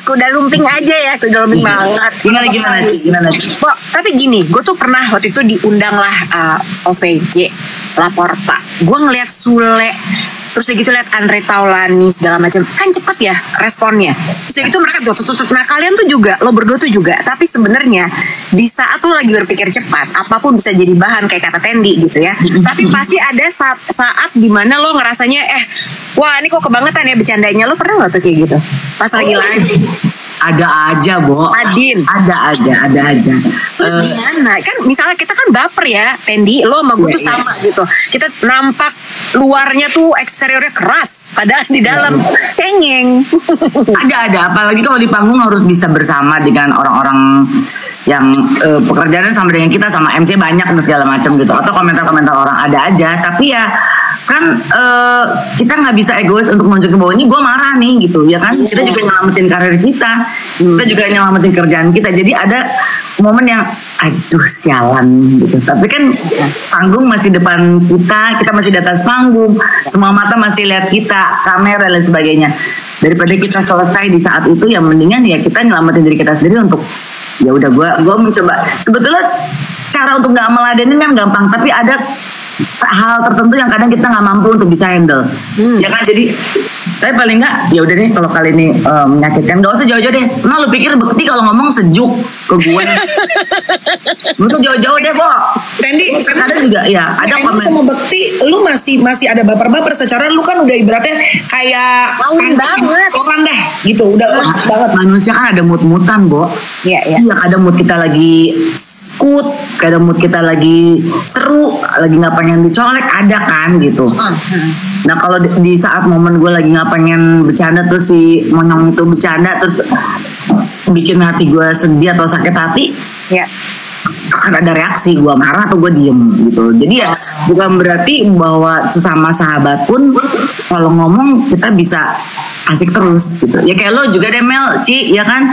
Kuda lumping aja ya, kuda lumping banget. Gimana sih? Tapi gini, gue tuh pernah waktu itu diundang lah OVJ lapor Pak. Gue ngeliat Sule, terus udah gitu lihat Andre Taulani segala macam, kan cepet ya responnya. Terus udah gitu mereka tutut. Nah kalian tuh juga, lo berdua tuh juga. Tapi sebenarnya di saat lo lagi berpikir cepat, apapun bisa jadi bahan kayak kata Tendi gitu ya. Tapi pasti ada saat dimana lo ngerasanya wah ini kok kebangetan ya bercandanya. Lo pernah nggak tuh kayak gitu? Pas lagi live. Ada aja, Bo. Adin. Ada aja. Terus gimana? Kan misalnya kita kan baper ya, Tendi, lo sama gue tuh sama gitu. Kita nampak luarnya tuh eksteriornya keras, padahal di dalam cengeng. Ada. Apalagi kalau di panggung harus bisa bersama dengan orang-orang yang pekerjaannya sama dengan kita, sama MC banyak dan segala macam gitu. Atau komentar-komentar orang ada aja. Tapi ya kan kita nggak bisa egois untuk nunjukin bahwa ini gue marah nih gitu ya kan, kita juga nyelamatin karir kita, kita juga nyelamatin kerjaan kita. Jadi ada momen yang aduh sialan gitu, tapi kan panggung masih depan kita masih di atas panggung, semua mata masih lihat kita, kamera dan sebagainya. Daripada kita selesai di saat itu, ya mendingan ya kita nyelamatin diri kita sendiri untuk ya udah gue mencoba. Sebetulnya cara untuk nggak meladenin kan gampang, tapi ada hal tertentu yang kadang kita nggak mampu untuk bisa handle, ya kan. Jadi tapi paling nggak ya udah deh, kalau kali ini menyakitkan nggak usah jauh-jauh deh. Emang lu pikir Bekti kalau ngomong sejuk ke gue? Lu tuh jauh-jauh deh, Bo. Tendi, ada juga ya, ada komen sama Bekti, lu masih ada baper-baper. Secara lu kan udah ibaratnya kayak banget orang dah gitu, udah banget. Manusia kan ada mood-moodan, Bo. Iya. Kadang mood kita lagi skut, kadang mood kita lagi seru, lagi nggak pengen dicolek, ada kan gitu. Nah kalau di saat momen gue lagi nggak pengen bercanda, terus si Monyong itu bercanda terus bikin hati gue sedih atau sakit hati, ya akan ada reaksi, gue marah atau gue diem gitu. Jadi ya bukan berarti bahwa sesama sahabat pun kalau ngomong kita bisa asik terus gitu. Ya kayak lo juga deh Mel, Ci, ya kan?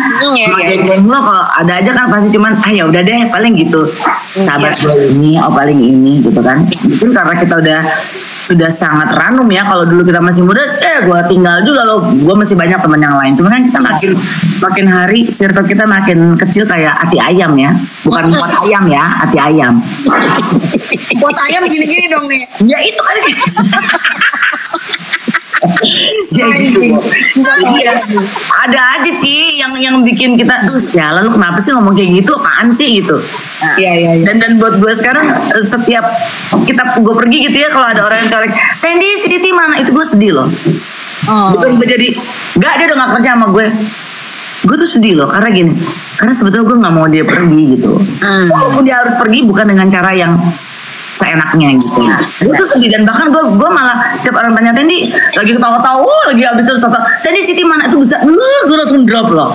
Lo kalau ada aja kan pasti cuman ya udah deh paling gitu. Sahabat gue ini, paling ini gitu kan. Mungkin karena kita sudah sangat ranum ya. Kalau dulu kita masih muda, gue tinggal juga lo. Gue masih banyak teman yang lain. Cuman kan kita makin hari circle kita makin kecil kayak hati ayam ya. Bukan buat ayam ya, hati ayam. Buat ayam gini-gini dong nih. Ya itu kan gitu. Ya gitu. Ya, ada aja Ci yang bikin kita ya lalu kenapa sih ngomong kayak gitu, apaan sih gitu. Iya. Dan buat gue sekarang setiap gue pergi gitu ya, kalau ada orang yang colek Tendi si Titi mana, itu gue sedih loh. Bukan gue jadi nggak, dia udah nggak kerja sama gue tuh sedih loh, karena sebetulnya gue nggak mau dia pergi gitu. Walaupun dia harus pergi bukan dengan cara yang seenaknya gitu. Gue tuh sedih, dan bahkan gue malah setiap orang tanya Tendi lagi ketawa-tawa, lagi habis itu Tendi Siti mana, itu bisa gue langsung drop loh.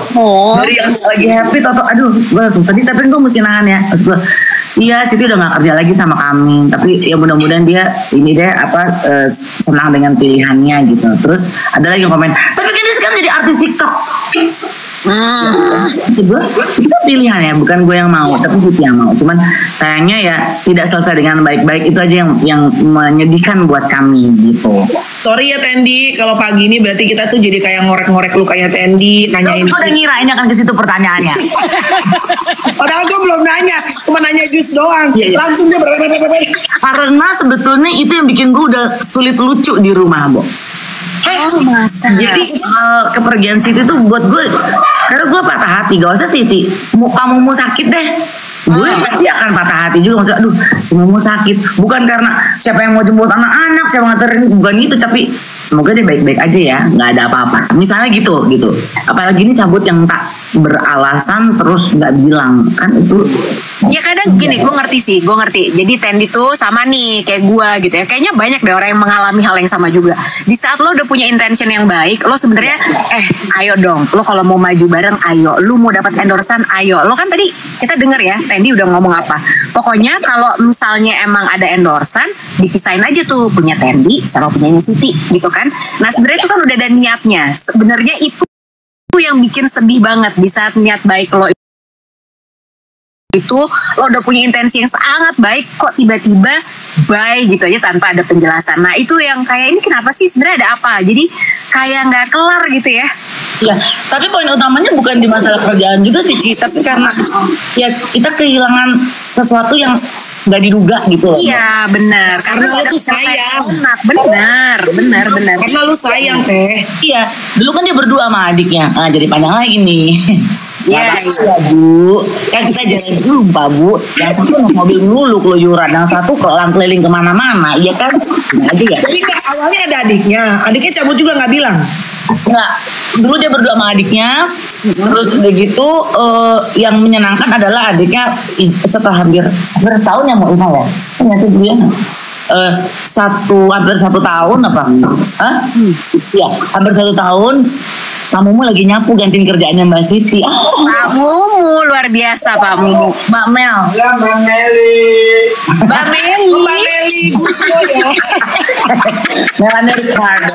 Dari yang lagi happy aduh gue langsung sedih, tapi gue mesti nahan ya. Terus gue iya Siti udah gak kerja lagi sama kami, tapi ya mudah-mudahan dia ini deh senang dengan pilihannya gitu. Terus ada lagi yang komen, tapi kan dia sekarang jadi artis TikTok. Itu pilihan ya, bukan gue yang mau, tapi Siti yang mau. Cuman sayangnya ya tidak selesai dengan baik-baik, itu aja yang menyedihkan buat kami gitu. Sorry ya Tendi, kalau pagi ini berarti kita tuh jadi kayak ngorek-ngorek lu kayak Tendi, nanyain. Gue udah ngira ini akan ke situ pertanyaannya. Padahal gue belum nanya, cuma nanya jus doang. Iya. Langsung dia Karena sebetulnya itu yang bikin gue udah sulit lucu di rumah, Bo. Masa. Jadi kepergian Siti tuh buat gue, karena gue patah hati. Gak usah Siti, kamu mau sakit deh, gue pasti akan patah hati juga. Maksudnya aduh mau sakit, bukan karena siapa yang mau jemput anak-anak, siapa nganterin, bukan gitu. Tapi semoga dia baik-baik aja ya, nggak ada apa-apa. Misalnya gitu. Apalagi ini cabut yang tak beralasan terus nggak bilang, kan itu. Ya kadang gini, gue ngerti. Jadi Tendi tuh sama nih kayak gue gitu ya. Kayaknya banyak deh orang yang mengalami hal yang sama juga. Di saat lo udah punya intention yang baik, lo sebenarnya ayo dong. Lo kalau mau maju bareng, ayo. Lo mau dapat endorsan, ayo. Lo kan tadi kita denger ya, Tendi udah ngomong apa. Pokoknya kalau misalnya emang ada endorsan, dipisahin aja tuh punya Tendi sama punyanya Siti gitu kan. Nah sebenarnya itu kan udah ada niatnya. Sebenarnya itu yang bikin sedih banget di saat niat baik lo itu lo udah punya intensi yang sangat baik, kok tiba-tiba bye gitu aja tanpa ada penjelasan. Nah itu yang kayak ini kenapa sih, sebenarnya ada apa? Jadi kayak nggak kelar gitu ya. Ya, tapi poin utamanya bukan di masalah kerjaan juga sih Ci, tapi karena ya kita kehilangan sesuatu yang nggak diduga gitu loh. Iya benar, karena lo tuh sayang. Benar. Karena lu sayang teh. Iya, dulu kan dia berdua sama adiknya. Nah jadi panjang lagi nih. Iya, Bu. Kan kita jalan dulu, Pak Bu. Yang satu naik mobil dulu keluyuran, yang satu keliling kemana-mana, iya kan? Nah, aja ya. Jadi awalnya ada adiknya cabut juga nggak bilang. Nggak, dulu dia berdua sama adiknya. Terus udah gitu, yang menyenangkan adalah adiknya setelah hampir setahun yang mau ya. Ternyata dia hampir 1 tahun apa? Ya, hampir 1 tahun. Pak Mumu lagi nyapu gantiin kerjaannya Mbak Siti. Pak Mumu luar biasa Pak Mumu. Mbak Mel. Ya, Mbak Meli. Mbak Meli. Mbak Meli, Guslo ya. Melani Ricardo.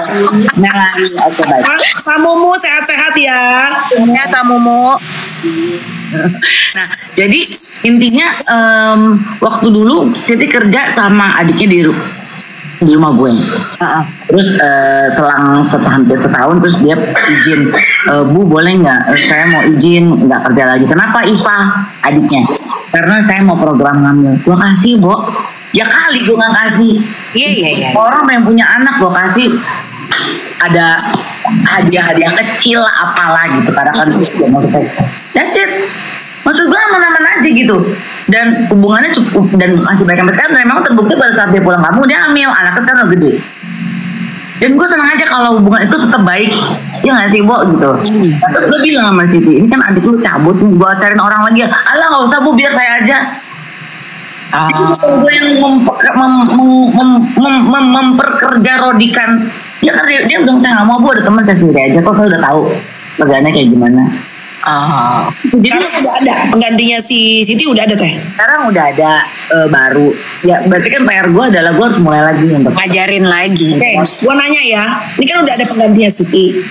Melani, oke baik. Pak Mumu sehat-sehat ya. Ya Pak Mumu. Nah, jadi intinya waktu dulu Siti kerja sama adiknya di rumah gue. Terus selang hampir setahun terus dia izin, Bu boleh nggak saya mau izin nggak kerja lagi. Kenapa Iva adiknya? Karena saya mau program hamil. Gue kasih Bo. Ya kali gue nggak kasih. Iya. Orang yang punya anak gue kasih ada hadiah-hadiah kecil apalah gitu. Karena kan that's it. Maksud gue aman-aman aja gitu. Dan hubungannya cukup dan masih baik sampai sekarang. Dan memang terbukti pada saat dia pulang kampung dia hamil, anaknya sekarang udah gede. Dan gue senang aja kalau hubungan itu tetap baik. Ya gak sih Bo gitu. Terus gue bilang sama Siti, ini kan adik lu cabut nih, gue cariin orang lagi. Alah gak usah Bu, biar saya aja. Itu gue yang memperkerja Rodikan. Ya kan dia bilang saya gak mau Bu, ada teman saya sendiri aja. Kok saya udah tahu kerjaannya kayak gimana. Jadi udah ada penggantinya si Siti udah ada teh. Sekarang udah ada baru. Ya berarti kan PR gue adalah gue harus mulai lagi untuk Ngajarin lagi. Oke, gua nanya ya. Ini kan udah ada penggantinya Siti.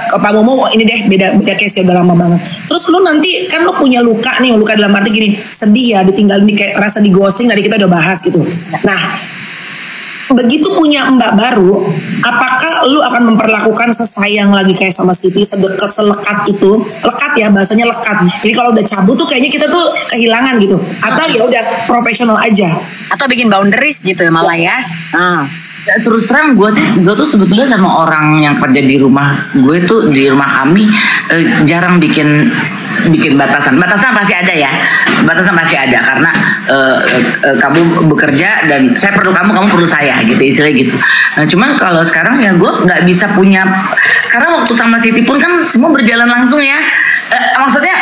Ke Pak Momo ini deh beda case ya udah lama banget. Terus lu nanti kan lu punya luka nih, luka dalam arti gini, sedih ya ditinggalin kayak rasa di ghosting tadi kita udah bahas gitu. Nah, begitu punya mbak baru, apakah lu akan memperlakukan sesayang lagi kayak sama Siti, sedekat selekat itu, lekat ya bahasanya lekat. Jadi kalau udah cabut tuh kayaknya kita tuh kehilangan gitu. Atau ya udah profesional aja. Atau bikin boundaries gitu ya malah ya. Ya, terus terang gue tuh sebetulnya sama orang yang kerja di rumah gue tuh di rumah kami jarang bikin batasan pasti ada ya, batasan pasti ada karena kamu bekerja dan saya perlu kamu perlu saya gitu istilahnya gitu. Nah cuman kalau sekarang ya gue nggak bisa punya, karena waktu sama Siti pun kan semua berjalan langsung ya, maksudnya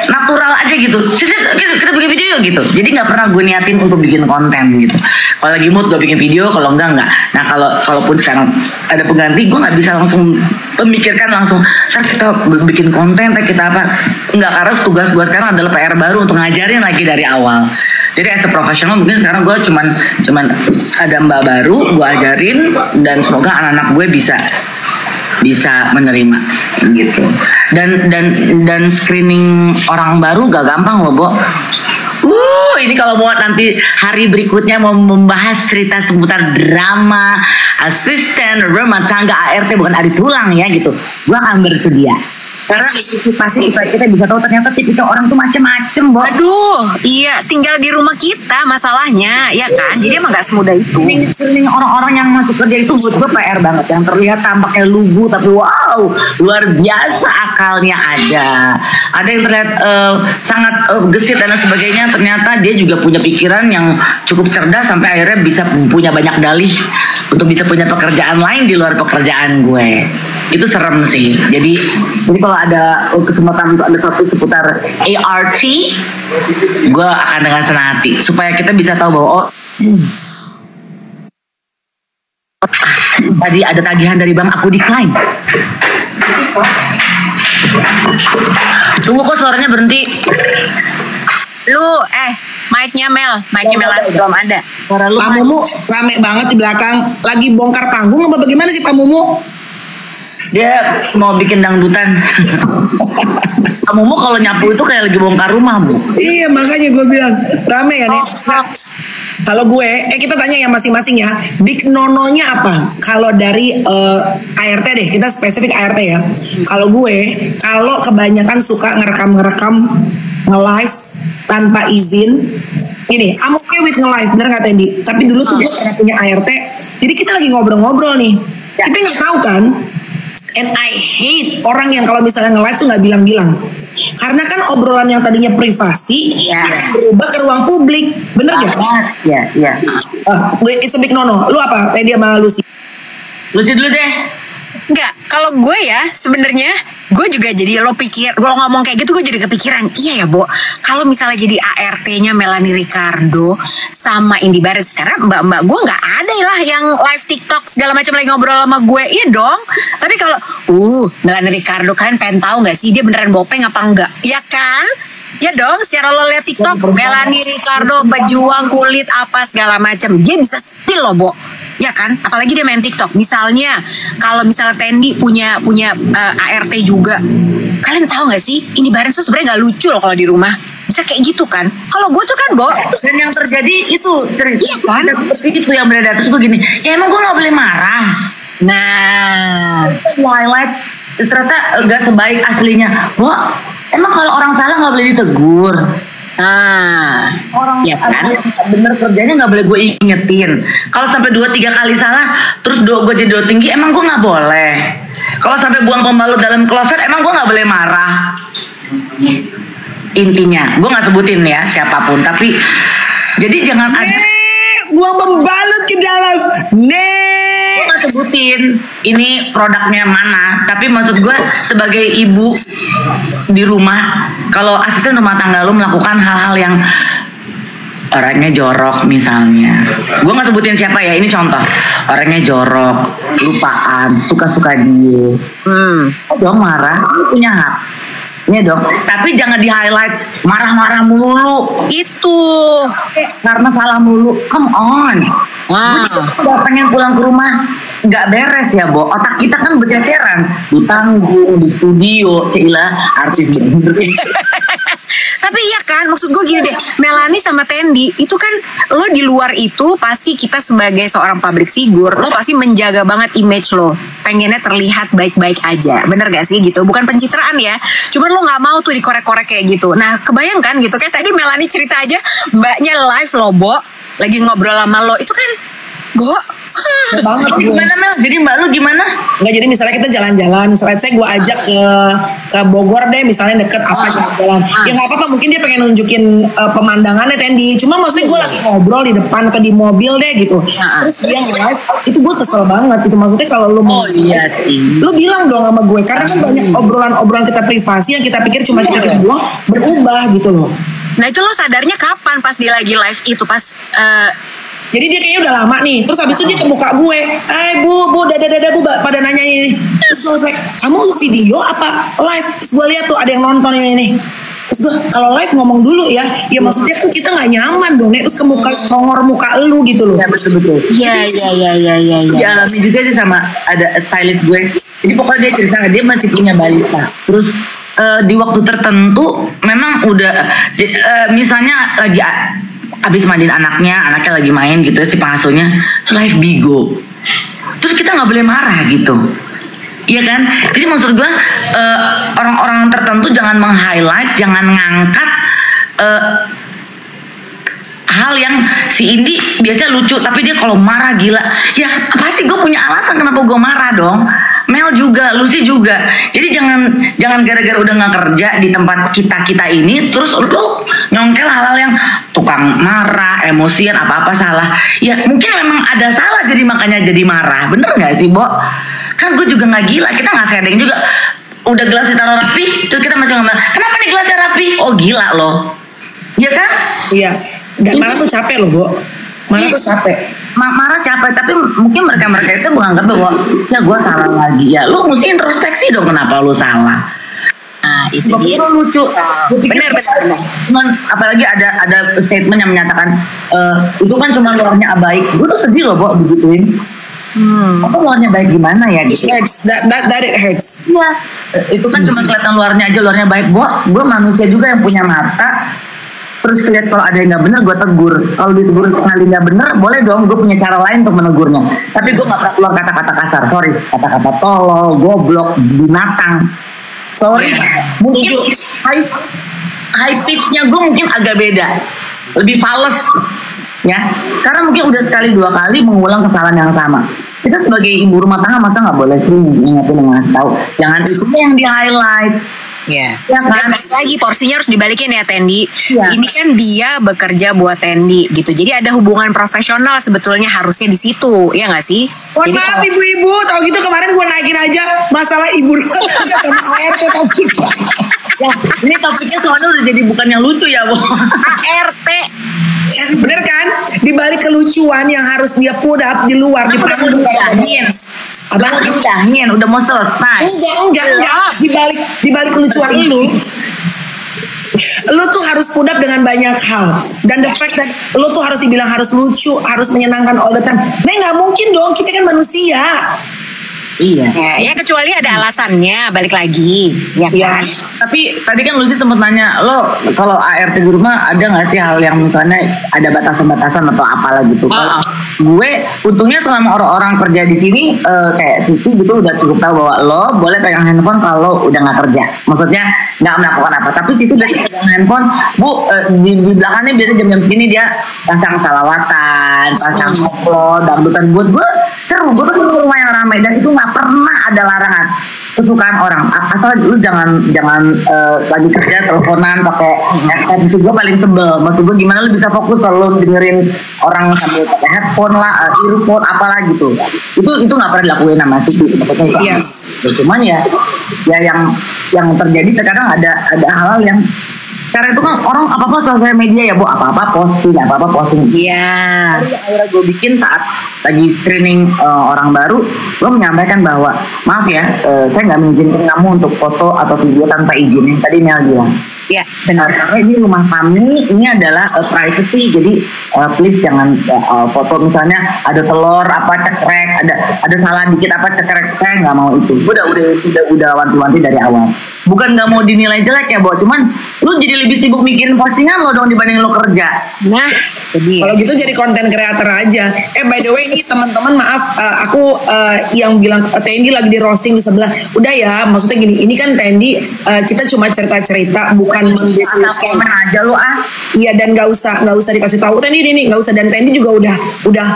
natural aja gitu. Kita bikin video yuk gitu. Jadi nggak pernah gue niatin untuk bikin konten gitu. Kalau lagi mood gue bikin video, kalau enggak. Nah kalaupun sekarang ada pengganti, gue nggak bisa langsung memikirkan langsung kita bikin konten, kita apa? Enggak, karena tugas gue sekarang adalah PR baru untuk ngajarin lagi dari awal. Jadi as a professional mungkin sekarang gue cuman ada mbak baru, gue ajarin dan semoga anak-anak gue bisa menerima gitu. Dan screening orang baru gak gampang loh Bo. Ini kalau mau nanti hari berikutnya mau membahas cerita seputar drama asisten rumah tangga ART bukan Adi Tulang ya gitu, gue akan bersedia. Karena pasti kita bisa tahu ternyata tipikal orang tuh macem-macem Bo. Aduh, iya tinggal di rumah kita masalahnya, ya kan? Jadi emang gak semudah itu. Screening orang-orang yang masuk kerja itu buat gue PR banget. Yang terlihat tampaknya lugu tapi wow, luar biasa akalnya ada. Ada yang terlihat sangat gesit dan sebagainya, ternyata dia juga punya pikiran yang cukup cerdas sampai akhirnya bisa punya banyak dalih untuk bisa punya pekerjaan lain di luar pekerjaan gue. Itu serem sih. Jadi kalau ada kesempatan untuk ada topik seputar ART, gue akan dengan senang hati supaya kita bisa tahu bahwa tadi ada tagihan dari bank aku decline. Tunggu kok suaranya berhenti. Lu mic-nya Melani belum ada. Pak Mumu rame banget di belakang, lagi bongkar panggung apa bagaimana sih Pak Mumu? Dia mau bikin dangdutan. Kamu mau kalau nyapu itu kayak lagi bongkar rumah Bu. Iya makanya gue bilang rame ya nih. Kalau gue, kita tanya ya masing-masing ya. Big nononya apa? Kalau dari ART deh, kita spesifik ART ya. Kalau gue, kalau kebanyakan suka ngerekam nge-live tanpa izin. Ini, I'm okay with nge-live, bener gak Tendi? Tapi dulu tuh gue pernah punya ART. Jadi kita lagi ngobrol-ngobrol nih. Kita nggak tahu kan. And I hate orang yang kalau misalnya nge-live tuh nggak bilang-bilang. Karena kan obrolan yang tadinya privasi berubah ke ruang publik, bener gak? Iya. It's a big no-no. Lu apa? Tendi sama Lucy? Lucy dulu deh. Enggak, kalau gue ya sebenarnya gue juga jadi lo pikir, gue ngomong kayak gitu gue jadi kepikiran, iya ya Bo, kalau misalnya jadi ART-nya Melanie Ricardo sama Indy Barens, karena mbak-mbak gue nggak ada lah yang live TikTok segala macam lagi ngobrol sama gue, iya dong. Tapi kalau Melanie Ricardo, kalian pengen tahu nggak sih dia beneran bopeng apa enggak? Ya kan? Ya dong, secara lo lihat TikTok, Melanie Ricardo pejuang kulit apa segala macam, dia bisa spill loh Bo. Ya kan, apalagi dia main TikTok. Misalnya, kalau misalnya Tendi punya ART juga, kalian tahu nggak sih, ini Barens tuh sebenarnya nggak lucu loh kalau di rumah. Bisa kayak gitu kan? Kalau gue tuh kan Bo, dan yang terjadi itu iya kan? Seperti itu yang beredar. Terus gue gini, ya emang gue nggak boleh marah. Nah, Highlight ternyata nggak sebaik aslinya. Bo, emang kalau orang salah nggak boleh ditegur. Orang ya kan? Bener kerjanya nggak boleh gue ingetin. Kalau sampai 2-3 kali salah, terus gue jadi do tinggi, emang gue nggak boleh. Kalau sampai buang pembalut dalam kloset, emang gue nggak boleh marah. Intinya, gue nggak sebutin ya siapapun, tapi jadi jangan ada buang pembalut ke dalam. Gue nggak sebutin ini produknya mana, tapi maksud gue sebagai ibu di rumah, kalau asisten rumah tangga lu melakukan hal-hal yang orangnya jorok misalnya, gue nggak sebutin siapa ya, ini contoh, orangnya jorok, lupaan, suka-suka dia, dong marah, lu punya hak. Iya dong, tapi jangan di highlight marah-marah mulu. Itu Karena salah mulu, come on. Gue pengen pulang ke rumah nggak beres ya Bo. Otak kita kan berceceran di panggung, di studio, Cila artis bener. tapi iya kan, maksud gue gini deh, Melanie sama Tendi itu kan, lo di luar itu pasti kita sebagai seorang public figure, lo pasti menjaga banget image lo, pengennya terlihat baik-baik aja, bener gak sih gitu? Bukan pencitraan ya, cuman lo nggak mau tuh dikorek-korek kayak gitu. Nah kebayangkan gitu, kayak tadi Melanie cerita aja, mbaknya live lo Bo, lagi ngobrol sama lo, itu kan Bo banget gimana Mel? Jadi mbak lu gimana? Nggak, jadi misalnya kita jalan-jalan, misalnya saya gue ajak ke Bogor deh, misalnya deket apa jalan. Ya nggak apa-apa, mungkin dia pengen nunjukin pemandangannya Tendi. Cuma maksudnya gue lagi ngobrol di depan di mobil deh gitu. Terus dia nge-live, itu gue kesel banget gitu. Maksudnya kalau lu mau lu bilang dong sama gue, karena kan banyak obrolan kita privasi yang kita pikir cuma kita doang berubah gitu loh. Nah itu lo sadarnya kapan pas dia lagi live itu, pas jadi dia kayaknya udah lama nih. Terus habis itu dia ke muka gue, bu, dada bu, pada nanya ini. Terus gue kamu video apa live? Terus gue lihat tuh ada yang nonton ini. Terus gue, kalau live ngomong dulu ya. Ya maksudnya kan kita nggak nyaman dong. Terus ke muka, congor muka lu gitu loh. Ya betul. Iya. Dialami juga sih sama ada stylist gue. Jadi pokoknya dia cerita, dia masih punya balita. Terus di waktu tertentu memang udah misalnya lagi abis mandiin anaknya lagi main gitu si pengasuhnya, live bigo, terus kita nggak boleh marah gitu, iya kan? Jadi maksud gue orang-orang tertentu jangan meng-highlight, jangan ngangkat hal yang si Indi biasanya lucu, tapi dia kalau marah gila, ya pasti gue punya alasan kenapa gue marah dong. Mel juga, Lucy juga. Jadi jangan gara-gara udah nggak kerja di tempat kita ini, terus lu nyongkel hal-hal yang tukang marah, emosian, apa-apa salah. Ya mungkin memang ada salah, jadi makanya jadi marah. Bener nggak sih, Bo? Kan gue juga nggak gila, kita nggak sedeng juga. Udah gelasnya taruh rapi, terus kita masih ngomong, kenapa nih gelasnya rapi? Oh gila loh, ya kan? Iya. Dan marah tuh capek loh, Bo. Marah tuh capek. Marah capek, tapi mungkin mereka itu menganggap bahwa ya gue salah lagi. Ya lu mesti introspeksi dong, kenapa lu salah. Itu dia. Lucu. Bener. Cuman apalagi ada statement yang menyatakan itu kan cuma luarnya baik. Gue tuh sedih loh, Bo, begituin. Apa luarnya baik gimana ya? It hurts. That it hurts. Iya. Itu kan cuma kelihatan luarnya baik, Bo. Gue manusia juga yang punya mata. Terus lihat kalau ada yang nggak bener gue tegur. Kalau ditegur sekali nggak bener, boleh dong, gue punya cara lain untuk menegurnya. Tapi gue nggak pernah keluar kata-kata kasar. Sorry, kata-kata tolol, goblok, binatang. Sorry, mungkin high pitch-nya gue mungkin agak beda, lebih fals, ya. Karena mungkin udah sekali 2 kali mengulang kesalahan yang sama. Kita sebagai ibu rumah tangga masa nggak boleh sih ngingetin, ngasih tahu. Jangan itu yang di highlight. Ya. Ya kan? Dan balik lagi porsinya harus dibalikin ya Tendi. Iya. Ini kan dia bekerja buat Tendi gitu. Jadi ada hubungan profesional sebetulnya harusnya di situ, ya nggak sih? Mohon Jadi maaf kalau- ibu-ibu, tau gitu kemarin gue naikin aja masalah ibu rumah tangga sama ART topik. Ya, ini topiknya soalnya udah jadi bukan yang lucu ya, Bu. ART. Bener kan? Di balik kelucuan yang harus dia put up di luar di Udah mau panggung. diudahin. Udah mau diudahin, udah mau selesai. Enggak. Di balik kelucuan lu tuh harus put up dengan banyak hal, dan the fact that lu tuh harus dibilang harus lucu, harus menyenangkan all the time. Nah, nggak mungkin dong, kita kan manusia. Iya. Ya kecuali ada alasannya, balik lagi, ya Ya. kan? Tapi tadi kan Lucy sempat nanya, lo kalau ART di rumah ada nggak sih hal yang misalnya ada batasan-batasan atau apalah gitu? Kalau gue untungnya selama orang-orang kerja di sini kayak Siti gitu udah cukup tahu bahwa lo boleh pegang handphone kalau udah nggak kerja. Maksudnya nggak melakukan apa. Tapi Siti udah pegang handphone, Bu, di belakangnya biasa jam-jam segini dia pasang salawatan, pasang koplo, dangdutan. Buat gue seru, gue tuh rumah yang ramai dan itu nggak pernah ada larangan. Kesukaan orang, asal lu jangan lagi kerja teleponan pakai headset. Itu gue paling sebel. Maksud gue gimana lu bisa fokus kalau lu dengerin orang sambil pakai headphone lah, earphone apalah gitu. Itu nggak pernah dilakuin sama Siti. Maksudnya Yes. cuman ya yang terjadi terkadang ada hal-hal yang karena itu kan orang apa-apa sosial media ya, Bu, apa-apa posting. Iya. Akhirnya gue bikin saat lagi screening orang baru, gue menyampaikan bahwa maaf ya, saya nggak mengizinkan kamu untuk foto atau video tanpa izin. Yang tadi Mel bilang. Ya, Benar, karena ini rumah kami, ini adalah privacy, jadi please jangan foto misalnya ada telur apa cekrek, ada salah dikit apa cekrek, saya nggak mau itu. Udah wanti-wanti dari awal. Bukan nggak mau dinilai jelek ya, Bo, cuman lu jadi lebih sibuk mikirin postingan lo dong dibanding lo kerja. Nah, jadi Kalau gitu jadi konten creator aja. By the way ini teman-teman maaf, aku yang bilang Tendi lagi di roasting di sebelah. Udah ya, maksudnya gini, ini kan Tendi kita cuma cerita-cerita, bukan Asal mendiskusikan. komen aja lu ah. Iya, dan nggak usah dikasih tahu Tendi ini nggak usah. Dan Tendi juga udah